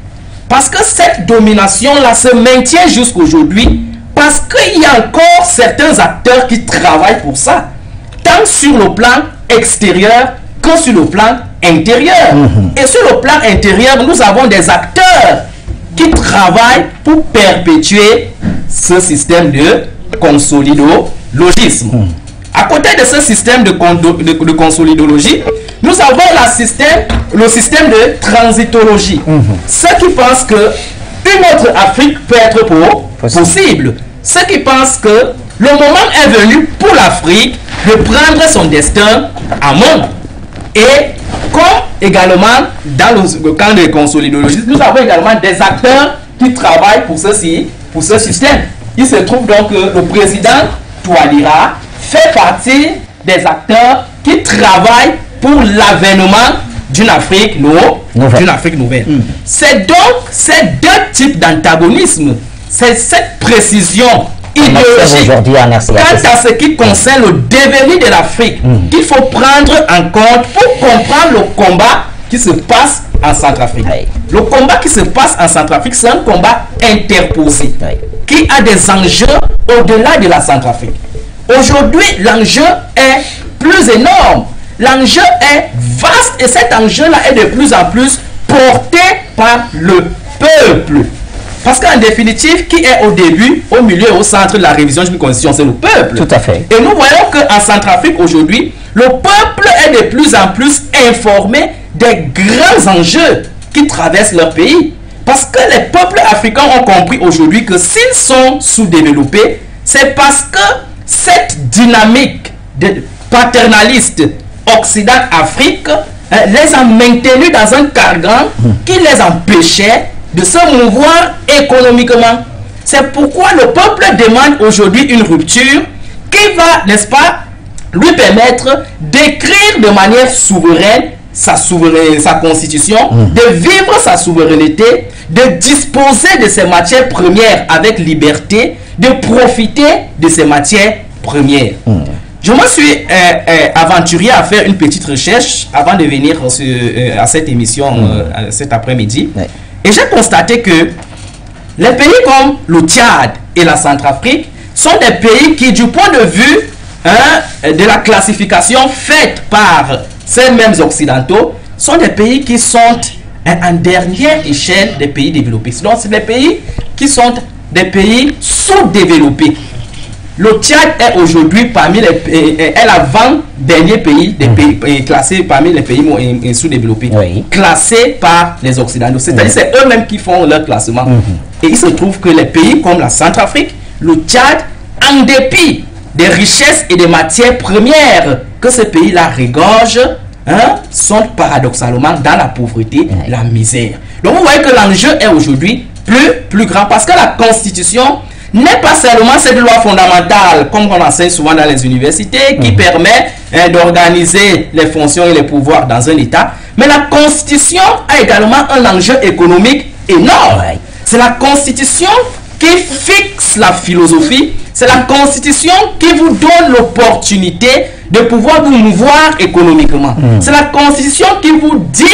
Parce que cette domination-là se maintient jusqu'aujourd'hui, parce qu'il y a encore certains acteurs qui travaillent pour ça, tant sur le plan extérieur que sur le plan intérieur. Et sur le plan intérieur, nous avons des acteurs qui travaillent pour perpétuer ce système de consolidologisme. À côté de ce système de consolidologie, nous avons le système de transitologie. Ceux qui pensent que une autre Afrique peut être possible. Ceux qui pensent que le moment est venu pour l'Afrique de prendre son destin en main. Et comme également dans le camp de consolidologie, nous avons également des acteurs qui travaillent pour ce système. Il se trouve donc que le président Touadéra fait partie des acteurs qui travaillent pour l'avènement d'une Afrique nouvelle. C'est donc ces deux types d'antagonisme, c'est cette précision idéologique quant à ce qui concerne le devenir de l'Afrique qu'il faut prendre en compte pour comprendre le combat qui se passe en Centrafrique. Le combat qui se passe en Centrafrique, c'est un combat interposé qui a des enjeux au-delà de la Centrafrique. Aujourd'hui, l'enjeu est plus énorme. L'enjeu est vaste et cet enjeu-là est de plus en plus porté par le peuple. Parce qu'en définitive, qui est au début, au milieu et au centre de la révision d'une constitution, c'est le peuple. Tout à fait. Et nous voyons qu'en Centrafrique aujourd'hui, le peuple est de plus en plus informé des grands enjeux qui traversent leur pays. Parce que les peuples africains ont compris aujourd'hui que s'ils sont sous-développés, c'est parce que cette dynamique de paternaliste Occident-Afrique les a maintenus dans un carcan qui les empêchait de se mouvoir économiquement. C'est pourquoi le peuple demande aujourd'hui une rupture qui va, n'est-ce pas, lui permettre d'écrire de manière souveraine sa constitution, de vivre sa souveraineté, de disposer de ses matières premières avec liberté, de profiter de ces matières premières. Je me suis aventuré à faire une petite recherche avant de venir à cette émission cet après-midi. Et j'ai constaté que les pays comme le Tchad et la Centrafrique sont des pays qui, du point de vue de la classification faite par ces mêmes occidentaux, sont des pays qui sont en dernière échelle des pays développés. Donc, c'est des pays qui sont des pays sous-développés. Le Tchad est aujourd'hui parmi est l'avant-dernier pays, classé parmi les pays sous-développés, classé par les Occidentaux. C'est-à-dire c'est eux-mêmes qui font leur classement. Et il se trouve que les pays comme la Centrafrique, le Tchad, en dépit des richesses et des matières premières que ces pays-là regorgent, sont paradoxalement dans la pauvreté, la misère. Donc vous voyez que l'enjeu est aujourd'hui plus grand parce que la Constitution n'est pas seulement cette loi fondamentale, comme on enseigne souvent dans les universités, qui permet d'organiser les fonctions et les pouvoirs dans un État, mais la Constitution a également un enjeu économique énorme. C'est la Constitution qui fixe la philosophie, c'est la Constitution qui vous donne l'opportunité de pouvoir vous mouvoir économiquement. C'est la Constitution qui vous dit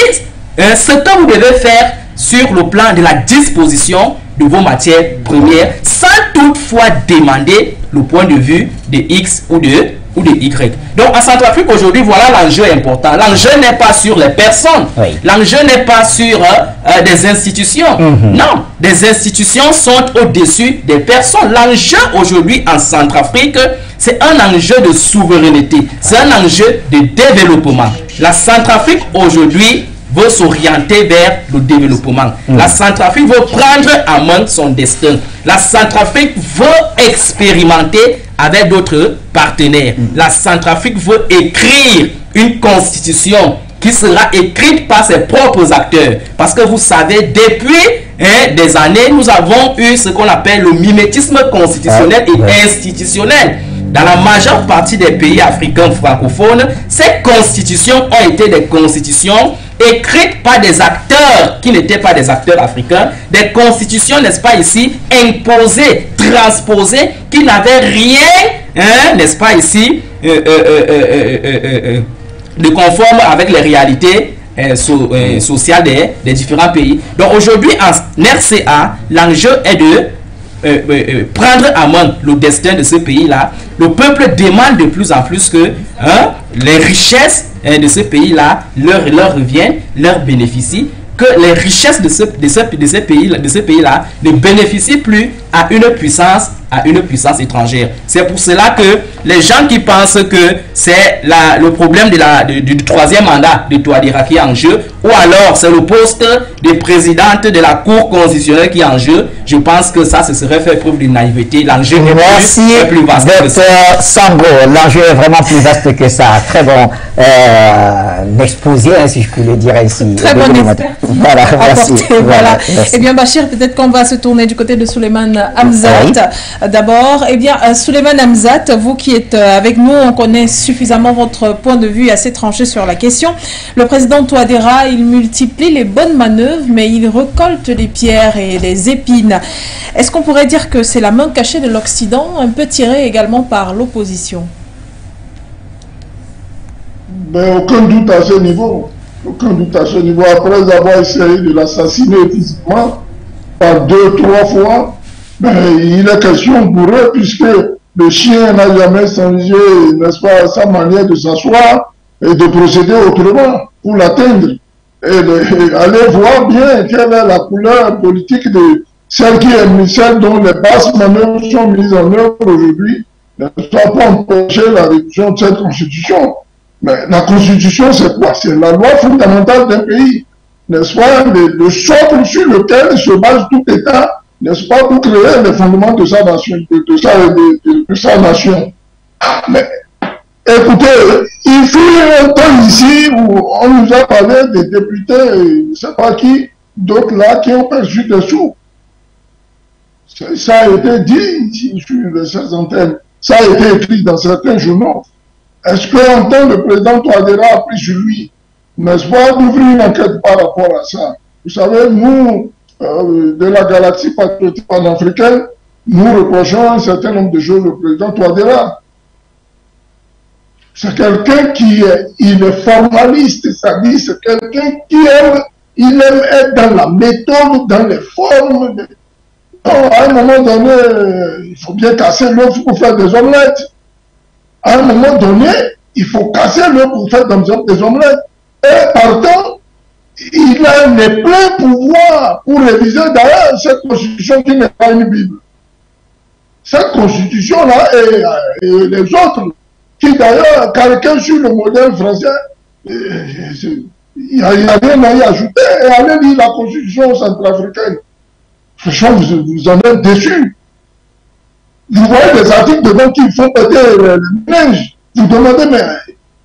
ce que vous devez faire sur le plan de la disposition de vos matières premières, sans toutefois demander le point de vue de X ou de Y. Donc en Centrafrique aujourd'hui, voilà l'enjeu important. L'enjeu n'est pas sur les personnes, l'enjeu n'est pas sur des institutions. Non, des institutions sont au-dessus des personnes. L'enjeu aujourd'hui en Centrafrique, c'est un enjeu de souveraineté, c'est un enjeu de développement. La Centrafrique aujourd'hui veut s'orienter vers le développement. La Centrafrique veut prendre en main son destin. La Centrafrique veut expérimenter avec d'autres partenaires. La Centrafrique veut écrire une constitution qui sera écrite par ses propres acteurs. Parce que vous savez, depuis des années, nous avons eu ce qu'on appelle le mimétisme constitutionnel et institutionnel. Dans la majeure partie des pays africains francophones, ces constitutions ont été des constitutions écrites par des acteurs qui n'étaient pas des acteurs africains, des constitutions, n'est-ce pas ici, imposées, transposées, qui n'avaient rien, n'est-ce pas ici, de conforme avec les réalités sociales des différents pays. Donc aujourd'hui, en RCA, l'enjeu est de prendre à main le destin de ce pays-là. Le peuple demande de plus en plus que les richesses de ce pays-là leur reviennent, leur bénéficient, que les richesses de ce pays-là ne bénéficient plus à une puissance étrangère. C'est pour cela que les gens qui pensent que c'est le problème du troisième mandat de Touadéra qui est en jeu, ou alors c'est le poste de présidente de la Cour constitutionnelle qui est en jeu, je pense que ça, ce serait faire preuve de naïveté. L'enjeu est plus vaste que ça. Sango, l'enjeu est vraiment plus vaste que ça. Très bon exposé, si je peux le dire ainsi. Très bon expert. Voilà, merci. Voilà. Eh bien, Bachir, peut-être qu'on va se tourner du côté de Souleymane Hamzat. D'abord, eh bien, Souleymane Hamzat, vous qui êtes avec nous, on connaît suffisamment votre point de vue assez tranché sur la question. Le président Touadéra, il multiplie les bonnes manœuvres, mais il récolte les pierres et les épines. Est-ce qu'on pourrait dire que c'est la main cachée de l'Occident, un peu tirée également par l'opposition? Ben, aucun doute à ce niveau. Aucun doute à ce niveau. Après avoir essayé de l'assassiner physiquement par 2-3 fois, ben, il est question pour eux, puisque le chien n'a jamais changé, n'est-ce pas, sa manière de s'asseoir et de procéder autrement pour l'atteindre. Et allez voir bien quelle est la couleur politique de celle dont les basses manœuvres sont mises en œuvre aujourd'hui, n'est-ce pas, pour empêcher la révision de cette constitution. Mais la constitution, c'est quoi? C'est la loi fondamentale d'un pays, n'est-ce pas, le socle sur lequel se base tout État, n'est-ce pas, pour créer les fondements de sa nation, de sa nation. Mais écoutez, il fut un temps ici où on nous a parlé des députés, je ne sais pas qui, d'autres là, qui ont perçu des sous. Ça a été dit ici sur ces antennes, ça a été écrit dans certains journaux. Est-ce qu'en temps le président Touadéra a pris sur lui, n'est-ce pas, d'ouvrir une enquête par rapport à ça? Vous savez, nous, de la galaxie patriotique panafricaine, nous reprochons un certain nombre de choses au président Touadéra. C'est quelqu'un il est formaliste, c'est-à-dire c'est quelqu'un qui il aime être dans la méthode, dans les formes. À un moment donné, il faut bien casser l'œuf pour faire des omelettes. À un moment donné, il faut casser l'œuf pour faire des omelettes. Et partant, il a les pleins pouvoirs pour réviser d'ailleurs cette constitution qui n'est pas une Bible. Cette constitution-là et les autres, qui d'ailleurs calquent sur le modèle français, il n'y a rien à y ajouter. Et allez lire la constitution centrafricaine. Franchement, vous en êtes déçus. Vous voyez des articles dedans qui font péter le neige. Vous demandez, mais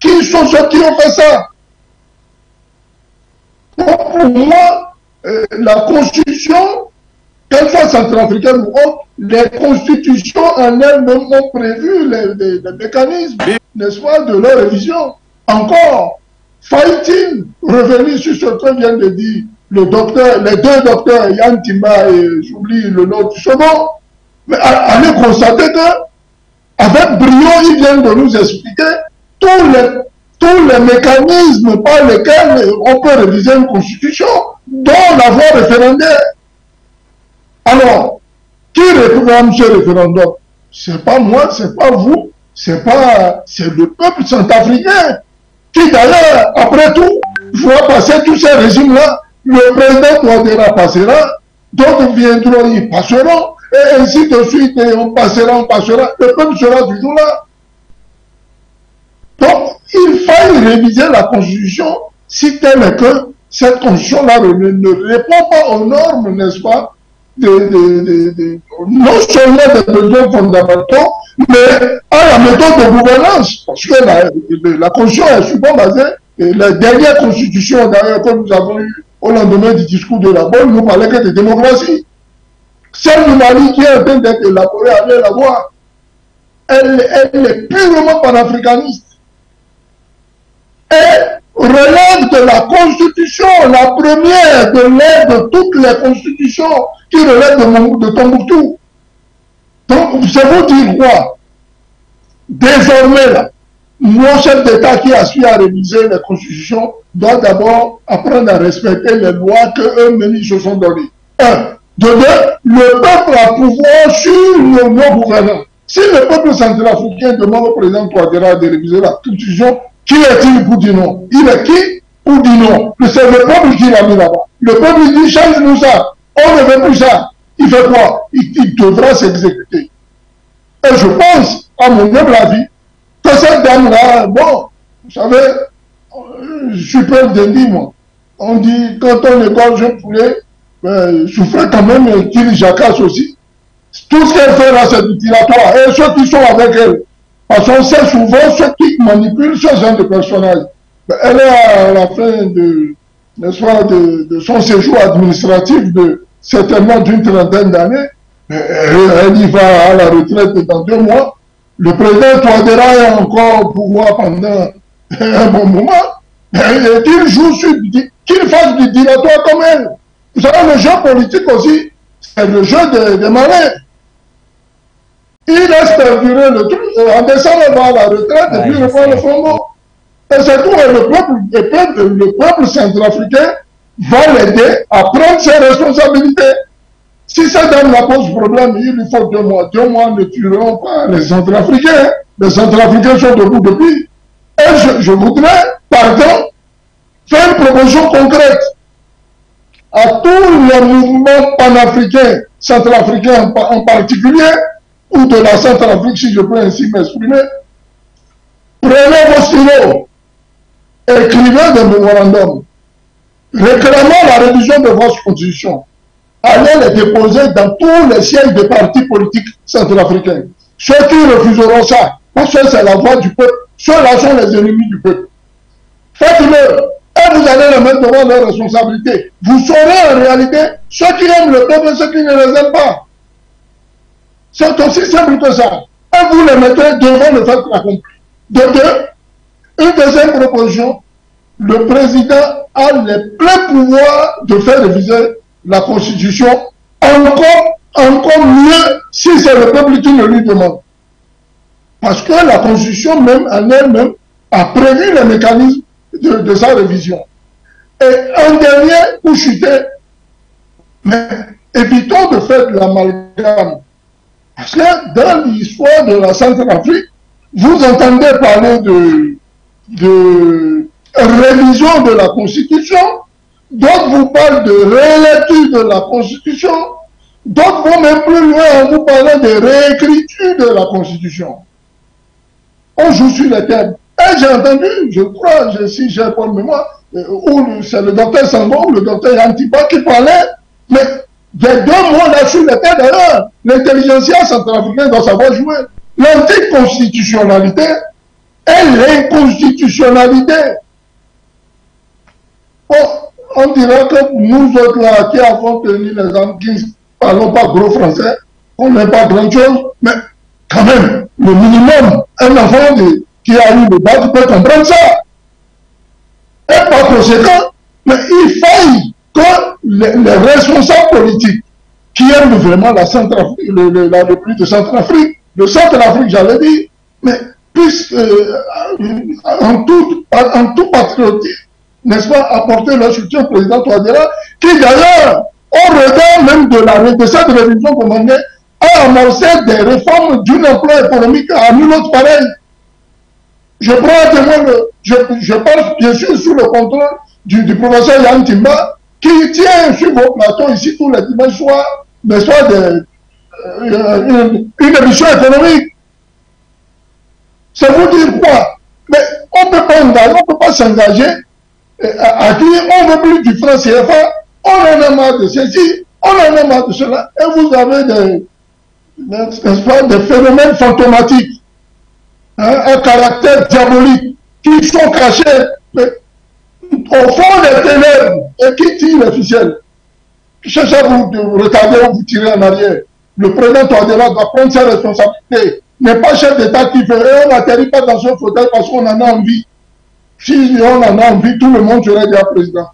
qui sont ceux qui ont fait ça? Donc, pour moi, la constitution, qu'elle soit centrafricaine ou autre, les constitutions en elles-mêmes ont prévu les mécanismes, n'est-ce pas, de leur révision. Encore, faut-il revenir sur ce que vient de dire les deux docteurs, Yann Timba et j'oublie le nom du second, mais allez constater que, avec brio, ils viennent de nous expliquer tous les mécanismes par lesquels on peut réviser une constitution, dont la voie référendaire. Alors, qui réclame ce référendum? C'est pas moi, c'est pas vous, c'est le peuple centrafricain qui d'ailleurs, après tout, voit passer tous ces régimes-là. Le président Touadéra passera, d'autres viendront, ils passeront, et ainsi de suite, et on passera, le peuple sera toujours là. Donc, il faille réviser la Constitution si tel est que cette Constitution-là ne répond pas aux normes, n'est-ce pas, non seulement des besoins fondamentaux, mais à la méthode de gouvernance, parce que la constitution est souvent basée, et la dernière constitution d'ailleurs que nous avons eue au lendemain du discours de la Bonne, nous parlait que de démocratie. Celle du Mali qui est en train d'être élaborée, allez la voir. Elle est purement panafricaniste. Et relève de la constitution, la première de l'aide de toutes les constitutions qui relèvent de Tombouctou. Donc, c'est vous dire quoi? Désormais, là, nos chefs d'État qui aspirent à réviser les constitutions doivent d'abord apprendre à respecter les lois qu'eux-mêmes se sont données. Un. De deux, le peuple a pouvoir sur nos gouvernants. Si le peuple centrafricain demande au président Touadéra de réviser la constitution, qui est-il pour dire non? Il est qui pour dire non? C'est le peuple qui l'a mis là-bas. Le peuple dit change-nous ça. On ne veut plus ça. Il fait quoi? Il devra s'exécuter. Et je pense, à mon humble avis, que cette dame-là, bon, vous savez, je suis peur de dire, moi. On dit, quand on égorge un poulet, souffrait quand même qu'il jacasse aussi. Tout ce qu'elle fait là, c'est dilatoire. Et ceux qui sont avec elle, parce qu'on sait souvent ceux qui manipulent ce genre de personnage. Elle est à la fin de son séjour administratif de certainement d'une trentaine d'années. Elle y va à la retraite dans 2 mois. Le président Touadéra est encore au pouvoir pendant un bon moment. Et qu'il joue sur, qu'il fasse du dilatoire comme elle. Vous savez, le jeu politique aussi, c'est le jeu des malins. Il laisse perdurer le truc, en descendant vers la retraite, et puis reprend le flambeau. Et c'est tout, et le peuple centrafricain va l'aider à prendre ses responsabilités. Si cette dame la pose problème, il lui faut 2 mois. 2 mois ne tueront pas les Centrafricains. Les Centrafricains sont debout depuis. Et je voudrais, pardon, faire une proposition concrète à tous les mouvements panafricains, centrafricains en particulier, ou de la Centrafrique, si je peux ainsi m'exprimer. Prenez vos stylos, écrivez des mémorandums, réclamant la révision de votre constitution. Allez les déposer dans tous les sièges des partis politiques centrafricains. Ceux qui refuseront ça, parce que c'est la voix du peuple, ceux-là sont les ennemis du peuple. Faites-le, et vous allez les mettre devant leurs responsabilités. Vous saurez en réalité ceux qui aiment le peuple et ceux qui ne les aiment pas. C'est aussi simple que ça. Et vous les mettez devant le fait accompli. De deux, une deuxième proposition, le président a les pleins pouvoirs de faire réviser la Constitution encore mieux si c'est le peuple qui le lui demande. Parce que la Constitution même en elle-même a prévu les mécanismes de sa révision. Et un dernier pour chuter, mais évitons de faire de l'amalgame. Parce que dans l'histoire de la Centrafrique, vous entendez parler de révision de la Constitution, d'autres vous parlent de réélecture de la Constitution, d'autres vont même plus loin en vous parlant de réécriture de la Constitution. On joue sur les thèmes. Et j'ai entendu, je crois, si j'ai pas de mémoire, où c'est le docteur Sango ou le docteur Yantiba qui parlait, mais des 2 mots là sur les thèmes d'ailleurs, l'intelligentsia centrafricaine doit savoir jouer. L'anticonstitutionnalité et l'inconstitutionnalité. On dira que nous autres là qui avons tenu les armes, qui ne parlons pas gros français, on n'est pas grand chose, mais quand même, le minimum, un enfant qui a eu le bac peut comprendre ça. Et par conséquent, mais il faille que les responsables politiques qui aiment vraiment la République de Centrafrique, de Centrafrique, j'allais dire, mais puissent en tout patriotisme, n'est-ce pas, apporter leur soutien au président Touadéra, qui d'ailleurs, au regard même de cette révision commandée, a amorcé des réformes d'une ampleur économique à nul autre pareil. Je prends un témoin, je parle bien sûr sous le contrôle du professeur Yann Timba, qui tient sur vos plateaux ici tous les dimanches soirs, n'est-ce pas, une émission économique. C'est vous dire quoi? Mais on ne peut pas s'engager à dire on veut plus du franc CFA, on en a marre de ceci, on en a marre de cela, et vous avez des phénomènes fantomatiques. un caractère diabolique, qui sont cachés au fond des ténèbres et qui tirent les ficelles. Cherchez à vous retarder ou vous tirer en arrière. Le président Touadéra doit prendre ses responsabilités. N'est pas chef d'État qui fait, et on n'atterrit pas dans son fauteuil parce qu'on en a envie. Si on en a envie, tout le monde serait déjà président.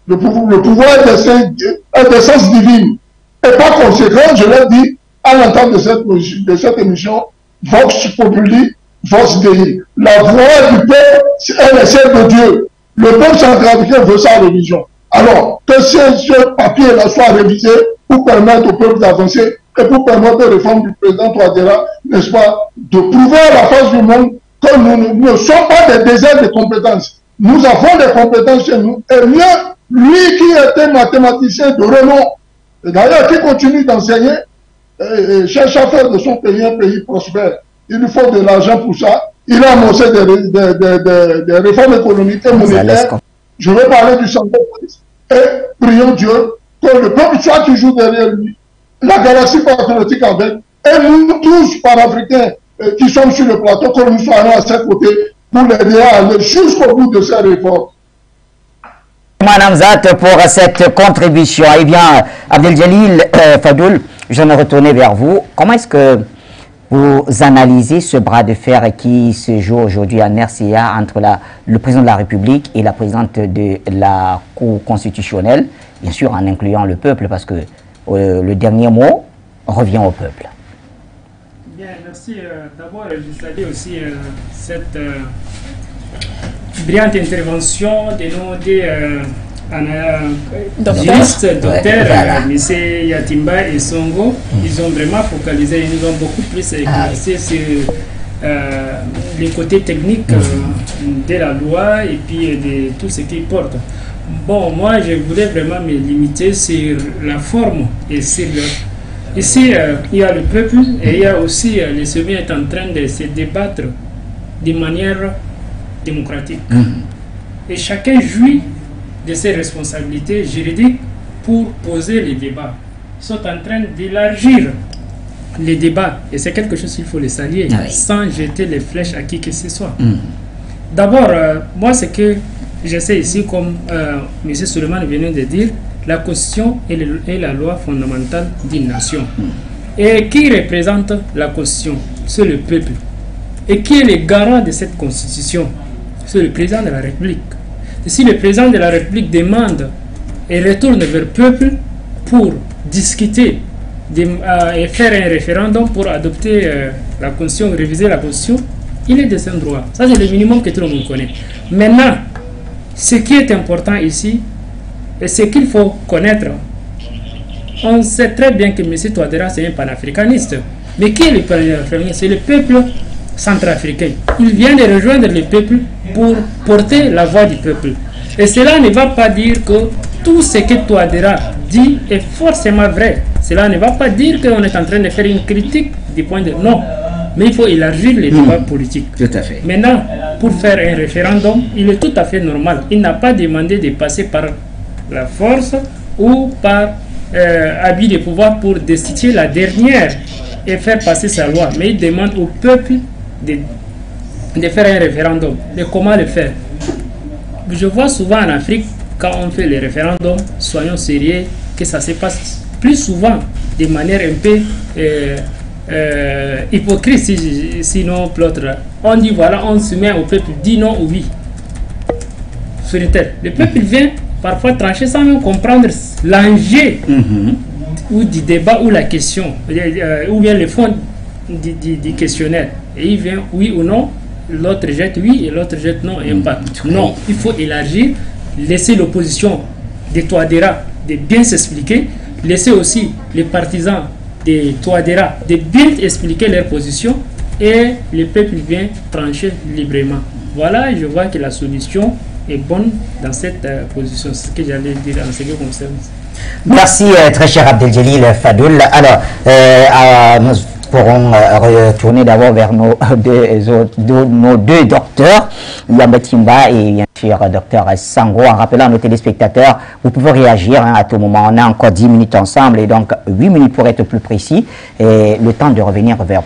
Le pouvoir est d'essence divine. Et par conséquent, je l'ai dit à l'entente de cette émission, Vox Populi, Vox Dei. La voix du peuple, elle est celle de Dieu. Le peuple centrafricain veut sa religion. Alors, que ce papier-là soit révisé pour permettre au peuple d'avancer et pour permettre les réformes du président Touadéra, n'est-ce pas, de prouver à la face du monde que nous ne sommes pas des déserts de compétences. Nous avons des compétences chez nous. Et mieux, lui qui était mathématicien de renom, et d'ailleurs qui continue d'enseigner, et cherche à faire de son pays un pays prospère. Il lui faut de l'argent pour ça. Il a annoncé des réformes économiques et monétaires. Je vais parler du centre et prions Dieu que le peuple soit toujours derrière lui. La galaxie patriotique avec, et nous tous, panafricains, qui sommes sur le plateau, que nous soyons à ses côtés pour l'aider à aller jusqu'au bout de ces réformes. Madame Zat, pour cette contribution. Eh bien, Abdel-Jalil Fadoul, je vais me retourner vers vous. Comment est-ce que vous analysez ce bras de fer qui se joue aujourd'hui en RCA entre le président de la République et la présidente de la Cour constitutionnelle, bien sûr en incluant le peuple, parce que le dernier mot revient au peuple. Bien, merci. D'abord, je salue aussi cette brillante intervention de nos juristes, docteurs, M. Yatimba et Songo. Ils ont vraiment focalisé, ils nous ont beaucoup plus éclairci sur les côtés techniques de la loi et puis de tout ce qui porte. Bon, moi, je voulais vraiment me limiter sur la forme et sur le... Ici, il y a le peuple et il y a aussi les sommets est en train de se débattre de manière démocratique. Et chacun jouit de ses responsabilités juridiques pour poser les débats. Ils sont en train d'élargir les débats et c'est quelque chose qu'il faut les saluer sans jeter les flèches à qui que ce soit. D'abord, moi, ce que j'essaie ici, comme M. Suleiman vient de dire, la Constitution est la loi fondamentale d'une nation. Et qui représente la Constitution? C'est le peuple. Et qui est le garant de cette Constitution? C'est le président de la République. Et si le président de la République demande et retourne vers le peuple pour discuter et faire un référendum pour adopter la Constitution, réviser la Constitution, il est de son droit. Ça, c'est le minimum que tout le monde connaît. Maintenant, ce qui est important ici, et ce qu'il faut connaître, on sait très bien que M. Touadéra, c'est un panafricaniste. Mais qui est le panafricaniste? C'est le peuple centrafricain. Il vient de rejoindre le peuple pour porter la voix du peuple. Et cela ne va pas dire que tout ce que Touadéra dit est forcément vrai. Cela ne va pas dire qu'on est en train de faire une critique du point de vue. Non. Mais il faut élargir les débats politiques. Tout à fait. Maintenant, pour faire un référendum, il est tout à fait normal. Il n'a pas demandé de passer par la force ou par abus de pouvoir pour destituer la dernière et faire passer sa loi. Mais il demande au peuple de faire un référendum. Et comment le faire? Je vois souvent en Afrique, quand on fait les référendums, soyons sérieux, que ça se passe plus souvent de manière un peu hypocrite, sinon l'autre. On dit voilà, on se met au peuple, dit non ou oui. Sur une tête. Le peuple vient parfois trancher sans même comprendre l'enjeu ou du débat ou la question, ou bien le fond du questionnaire. Et il vient oui ou non, l'autre jette oui et l'autre jette non et impact. Non, il faut élargir, laisser l'opposition de Touadéra de bien s'expliquer, laisser aussi les partisans de Touadéra de bien expliquer leur position et le peuple vient trancher librement. Voilà, je vois que la solution est bonne dans cette position. C'est ce que j'allais dire en ce qui concerne. Merci très cher Abdel-Jalil Fadoul. Alors, pourrons retourner d'abord vers nos deux docteurs, Yamba Timba et bien sûr docteur Sango. En rappelant à nos téléspectateurs, vous pouvez réagir à tout moment. On a encore 10 minutes ensemble et donc 8 minutes pour être plus précis. Et le temps de revenir vers...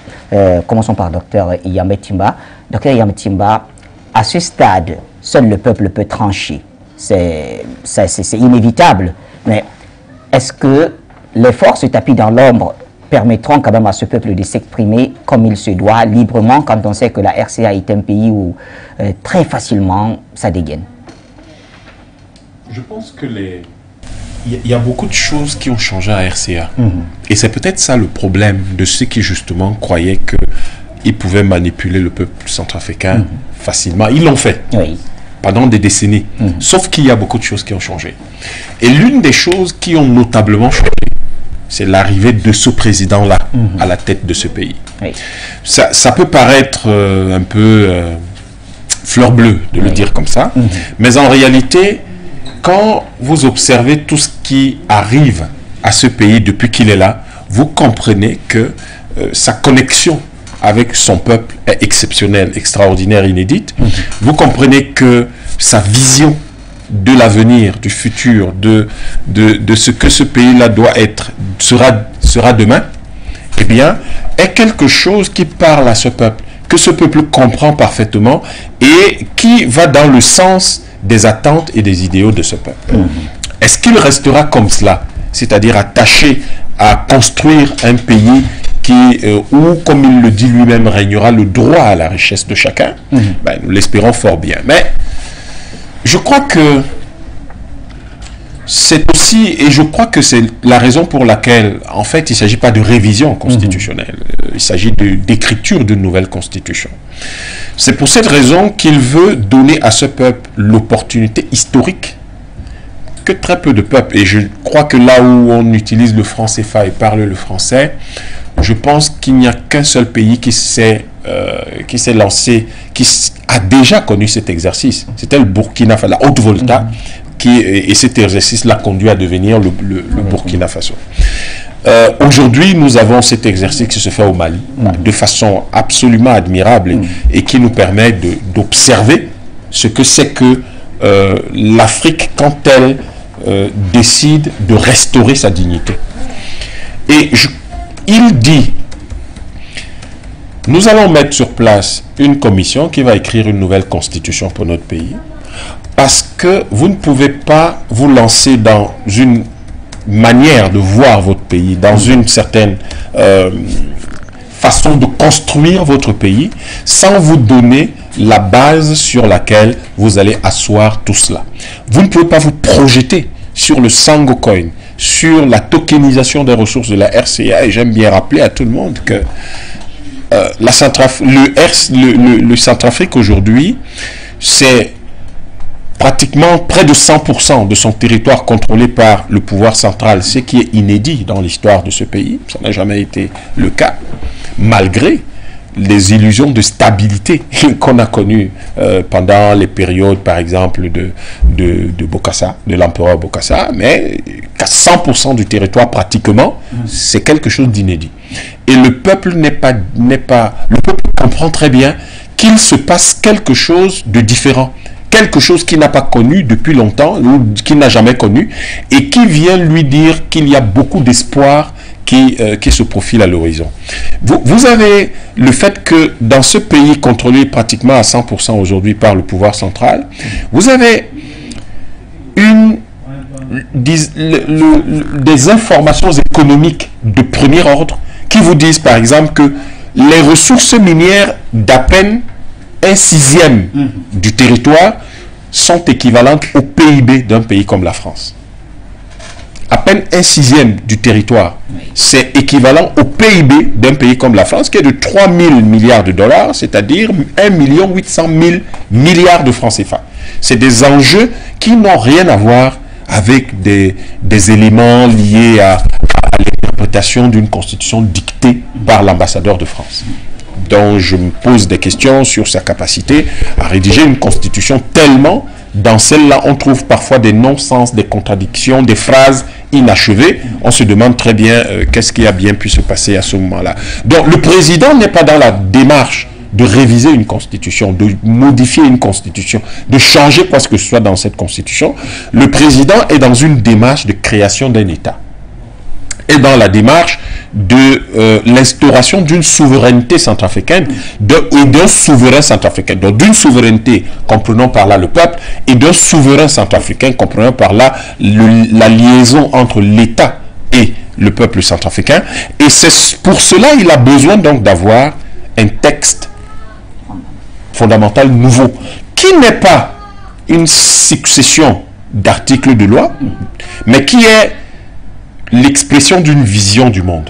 commençons par docteur Yamba Timba. Docteur Yamba Timba, à ce stade, seul le peuple peut trancher. C'est inévitable. Mais est-ce que les forces tapis dans l'ombre permettront quand même à ce peuple de s'exprimer comme il se doit, librement, quand on sait que la RCA est un pays où très facilement ça dégaine? Je pense que il y a beaucoup de choses qui ont changé à RCA. Et c'est peut-être ça le problème de ceux qui justement croyaient qu'ils pouvaient manipuler le peuple centrafricain facilement. Ils l'ont fait. Oui. Pendant des décennies. Sauf qu'il y a beaucoup de choses qui ont changé. Et l'une des choses qui ont notablement changé, c'est l'arrivée de ce président-là à la tête de ce pays. Oui. Ça peut paraître un peu fleur bleue de le dire comme ça, mais en réalité, quand vous observez tout ce qui arrive à ce pays depuis qu'il est là, vous comprenez que sa connexion avec son peuple est exceptionnelle, extraordinaire, inédite. Vous comprenez que sa vision de l'avenir, du futur, de ce que ce pays-là doit être, sera demain, eh bien, est quelque chose qui parle à ce peuple, que ce peuple comprend parfaitement et qui va dans le sens des attentes et des idéaux de ce peuple. Est-ce qu'il restera comme cela, c'est-à-dire attaché à construire un pays où, comme il le dit lui-même, régnera le droit à la richesse de chacun? Ben, nous l'espérons fort bien. Mais je crois que c'est aussi, et je crois que c'est la raison pour laquelle, en fait, il ne s'agit pas de révision constitutionnelle, il s'agit d'écriture d'une nouvelle constitution. C'est pour cette raison qu'il veut donner à ce peuple l'opportunité historique que très peu de peuples, et je crois que là où on utilise le franc CFA et parle le français, je pense qu'il n'y a qu'un seul pays qui s'est lancé, qui a déjà connu cet exercice. C'était le Burkina Faso, la Haute-Volta, et cet exercice l'a conduit à devenir le Burkina Faso. Aujourd'hui, nous avons cet exercice qui se fait au Mali, de façon absolument admirable, et qui nous permet d'observer ce que c'est que l'Afrique quand elle décide de restaurer sa dignité. Et il dit, nous allons mettre sur place une commission qui va écrire une nouvelle constitution pour notre pays, parce que vous ne pouvez pas vous lancer dans une manière de voir votre pays, dans une certaine façon de construire votre pays, sans vous donner la base sur laquelle vous allez asseoir tout cela. Vous ne pouvez pas vous projeter sur le Sango Coin, sur la tokenisation des ressources de la RCA, et j'aime bien rappeler à tout le monde que le Centrafrique aujourd'hui, c'est pratiquement près de 100% de son territoire contrôlé par le pouvoir central, ce qui est inédit dans l'histoire de ce pays. Ça n'a jamais été le cas, malgré les illusions de stabilité qu'on a connues pendant les périodes, par exemple, de Bokassa, de l'empereur Bokassa, mais qu'à 100% du territoire pratiquement, c'est quelque chose d'inédit. Et le peuple le peuple comprend très bien qu'il se passe quelque chose de différent, quelque chose qu'il n'a pas connu depuis longtemps, ou qu'il n'a jamais connu, et qui vient lui dire qu'il y a beaucoup d'espoir qui se profile à l'horizon. Vous avez le fait que dans ce pays contrôlé pratiquement à 100% aujourd'hui par le pouvoir central, vous avez des informations économiques de premier ordre qui vous disent par exemple que les ressources minières d'à peine 1/6 du territoire sont équivalentes au PIB d'un pays comme la France. À peine 1/6 du territoire, c'est équivalent au PIB d'un pays comme la France, qui est de 3 000 milliards de dollars, c'est-à-dire 1 800 000 milliards de francs CFA. C'est des enjeux qui n'ont rien à voir avec des éléments liés à l'interprétation d'une constitution dictée par l'ambassadeur de France. Donc je me pose des questions sur sa capacité à rédiger une constitution tellement, dans celle-là, on trouve parfois des non-sens, des contradictions, des phrases inachevé, on se demande très bien qu'est-ce qui a bien pu se passer à ce moment-là. Donc le président n'est pas dans la démarche de réviser une constitution, de modifier une constitution, de changer quoi que ce soit dans cette constitution. Le président est dans une démarche de création d'un État. Et dans la démarche de l'instauration d'une souveraineté centrafricaine et d'un souverain centrafricain. Donc d'une souveraineté, comprenons par là le peuple, et d'un souverain centrafricain, comprenons par là la liaison entre l'État et le peuple centrafricain. Et c'est pour cela il a besoin donc d'avoir un texte fondamental nouveau, qui n'est pas une succession d'articles de loi, mais qui est l'expression d'une vision du monde.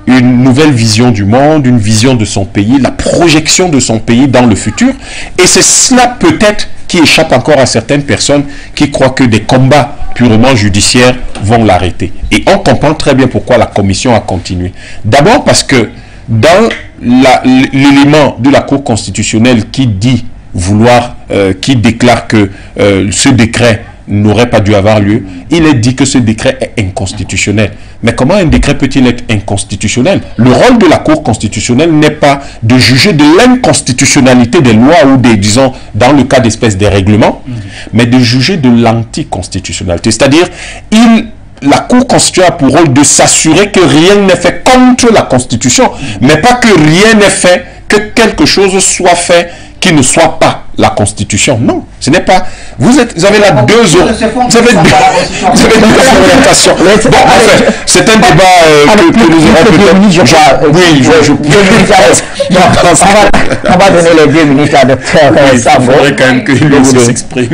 Une nouvelle vision du monde, une vision de son pays, la projection de son pays dans le futur. Et c'est cela peut-être qui échappe encore à certaines personnes qui croient que des combats purement judiciaires vont l'arrêter. Et on comprend très bien pourquoi la commission a continué. D'abord parce que dans l'élément de la Cour constitutionnelle qui dit vouloir, qui déclare que ce décret n'aurait pas dû avoir lieu, il est dit que ce décret est inconstitutionnel. Mais comment un décret peut-il être inconstitutionnel? Le rôle de la Cour constitutionnelle n'est pas de juger de l'inconstitutionnalité des lois ou des, disons, dans le cas d'espèces des règlements, mais de juger de l'anticonstitutionnalité. C'est-à-dire, la Cour constitutionnelle a pour rôle de s'assurer que rien n'est fait contre la Constitution, mais pas que rien n'est fait, que quelque chose soit fait qui ne soit pas la Constitution. Non, ce n'est pas... Vous avez là deux orientations. Bon, enfin, c'est un débat que nous aurons peut-être... Oui, on va donner les 2 minutes à Dr. Sango. Il faudrait quand même que lui s'exprime.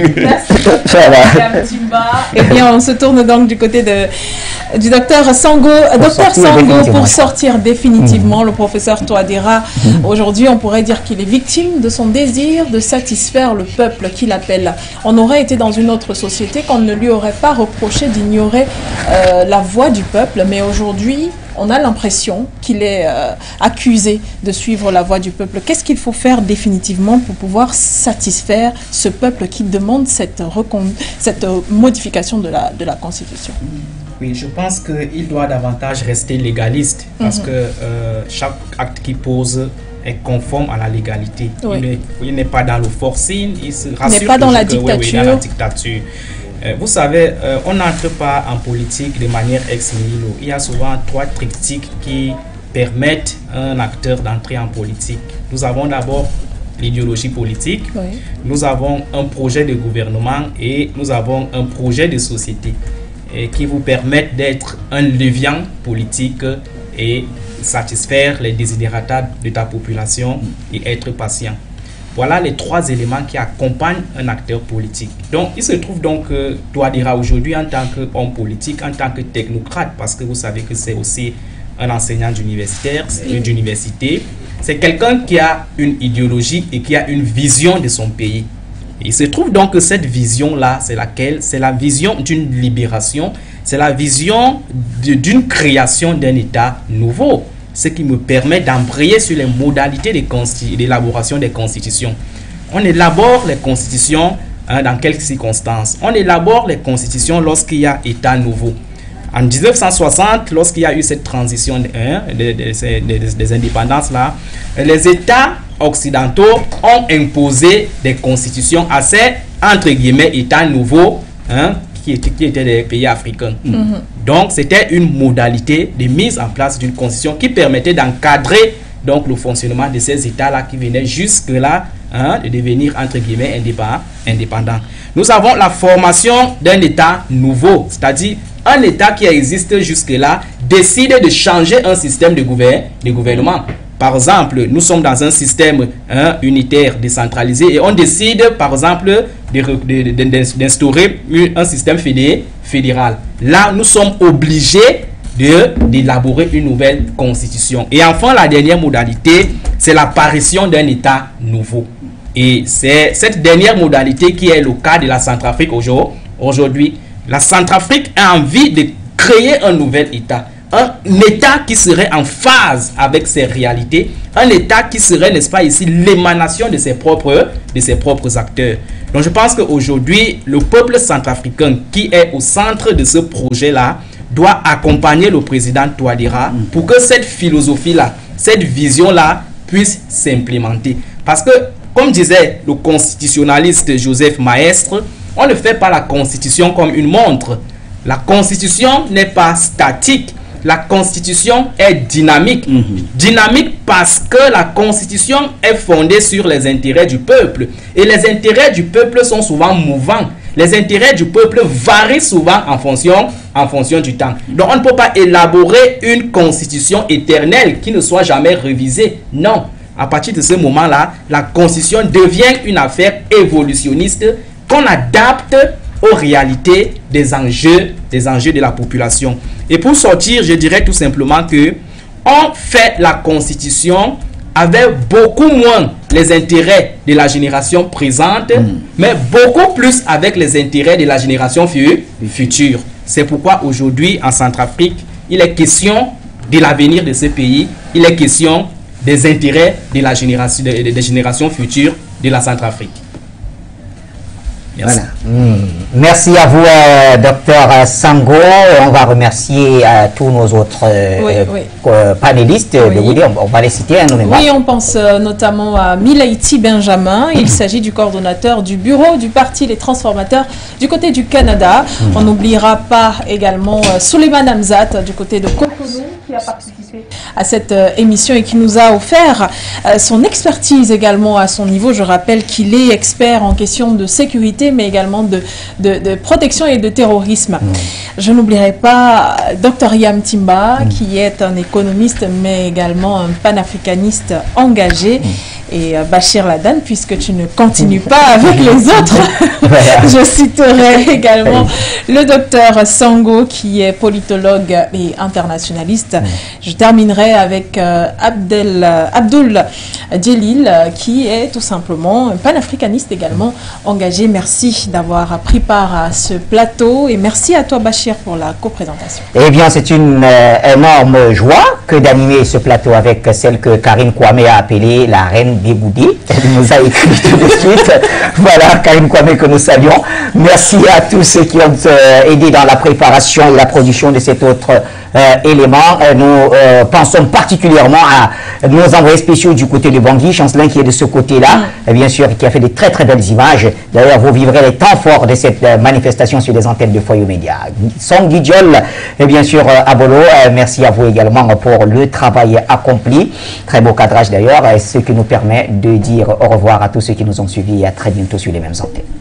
Eh bien, on se tourne donc du côté du docteur Sango. Docteur Sango, pour sortir définitivement, le professeur Touadéra, aujourd'hui, on pourrait dire qu'il est victime de son désir de satisfaire le peuple qu'il appelle. On aurait été dans une autre société qu'on ne lui aurait pas reproché d'ignorer la voix du peuple, mais aujourd'hui, on a l'impression qu'il est accusé de suivre la voix du peuple. Qu'est-ce qu'il faut faire définitivement pour pouvoir satisfaire ce peuple qui demande cette modification de la Constitution? Oui, je pense qu'il doit davantage rester légaliste parce que chaque acte qu'il pose est conforme à la légalité. Oui. Il n'est pas dans le forcing, il se rassure. Il n'est pas dans la dictature. Oui, dans la dictature. Vous savez, on n'entre pas en politique de manière ex nihilo. Il y a souvent 3 triptyques qui permettent à un acteur d'entrer en politique. Nous avons d'abord l'idéologie politique, nous avons un projet de gouvernement et nous avons un projet de société qui vous permettent d'être un levier politique et satisfaire les desiderata de ta population et être patient. Voilà les 3 éléments qui accompagnent un acteur politique. Donc, il se trouve donc que Touadéra aujourd'hui en tant qu'homme politique, en tant que technocrate, parce que vous savez que c'est aussi un enseignant d'université, c'est quelqu'un qui a une idéologie et qui a une vision de son pays. Et il se trouve donc que cette vision-là, c'est laquelle? C'est la vision d'une libération, c'est la vision d'une création d'un État nouveau, ce qui me permet d'embrayer sur les modalités d'élaboration des constitutions. On élabore les constitutions dans quelques circonstances. On élabore les constitutions lorsqu'il y a État nouveau. En 1960, lorsqu'il y a eu cette transition des indépendances-là, les États occidentaux ont imposé des constitutions à ces, entre guillemets, États nouveaux, qui étaient des pays africains. Donc, c'était une modalité de mise en place d'une constitution qui permettait d'encadrer donc le fonctionnement de ces États-là qui venaient jusque-là de devenir, entre guillemets, indépendants. Nous avons la formation d'un État nouveau, c'est-à-dire un État qui existe jusque-là décide de changer un système de gouvernement. Par exemple, nous sommes dans un système unitaire décentralisé et on décide, par exemple, d'instaurer un système fédéral. Là, nous sommes obligés d'élaborer une nouvelle constitution. Et enfin, la dernière modalité, c'est l'apparition d'un État nouveau. Et c'est cette dernière modalité qui est le cas de la Centrafrique aujourd'hui. La Centrafrique a envie de créer un nouvel État. Un État qui serait en phase avec ses réalités, un État qui serait, n'est-ce pas ici, l'émanation de ses propres acteurs. Donc je pense qu'aujourd'hui, le peuple centrafricain qui est au centre de ce projet-là doit accompagner le président Touadéra pour que cette philosophie-là, cette vision-là puisse s'implémenter. Parce que, comme disait le constitutionnaliste Joseph Maestre, on ne fait pas la constitution comme une montre. La constitution n'est pas statique. La constitution est dynamique. Dynamique parce que la constitution est fondée sur les intérêts du peuple. Et les intérêts du peuple sont souvent mouvants. Les intérêts du peuple varient souvent en fonction du temps. Donc on ne peut pas élaborer une constitution éternelle qui ne soit jamais révisée. Non. À partir de ce moment-là, la constitution devient une affaire évolutionniste qu'on adapte aux réalités des enjeux de la population. Et pour sortir, je dirais tout simplement que on fait la constitution avec beaucoup moins les intérêts de la génération présente, mais beaucoup plus avec les intérêts de la génération future. C'est pourquoi aujourd'hui, en Centrafrique, il est question de l'avenir de ce pays, il est question des intérêts de la génération, des générations futures de la Centrafrique. Merci. Voilà. Merci à vous, docteur Sango. On va remercier tous nos autres panélistes. On va les citer. Oui, on pense notamment à Milaïti Benjamin. Il s'agit du coordonnateur du bureau du Parti Les Transformateurs du côté du Canada. On n'oubliera pas également Souleymane Hamzat du côté de Cotonou, qui a participé à cette émission et qui nous a offert son expertise également à son niveau. Je rappelle qu'il est expert en question de sécurité, mais également de protection et de terrorisme. Je n'oublierai pas Dr Yam Timba, qui est un économiste, mais également un panafricaniste engagé. Et Bachir Ladan, puisque tu ne continues pas avec les autres, je citerai également le docteur Sango, qui est politologue et internationaliste. Je terminerai avec Abdoul Djelil, qui est tout simplement un panafricaniste également engagé. Merci d'avoir pris part à ce plateau et merci à toi Bachir pour la coprésentation. Eh bien, c'est une énorme joie que d'animer ce plateau avec celle que Karine Kwame a appelée la reine Déboudé. Elle nous a écrit tout de suite. Voilà, Karine Kwame que nous saluons. Merci à tous ceux qui ont aidé dans la préparation et la production de cet autre élément. Nous pensons particulièrement à nos envoyés spéciaux du côté de Bangui, Chancelin qui est de ce côté-là, bien sûr, qui a fait de très très belles images. D'ailleurs, vous vivrez les temps forts de cette manifestation sur les antennes de Foyo Média. Son Guidjol, et bien sûr, Abolo, merci à vous également pour le travail accompli. Très beau cadrage d'ailleurs, ce qui nous permet de dire au revoir à tous ceux qui nous ont suivis et à très bientôt sur les mêmes antennes.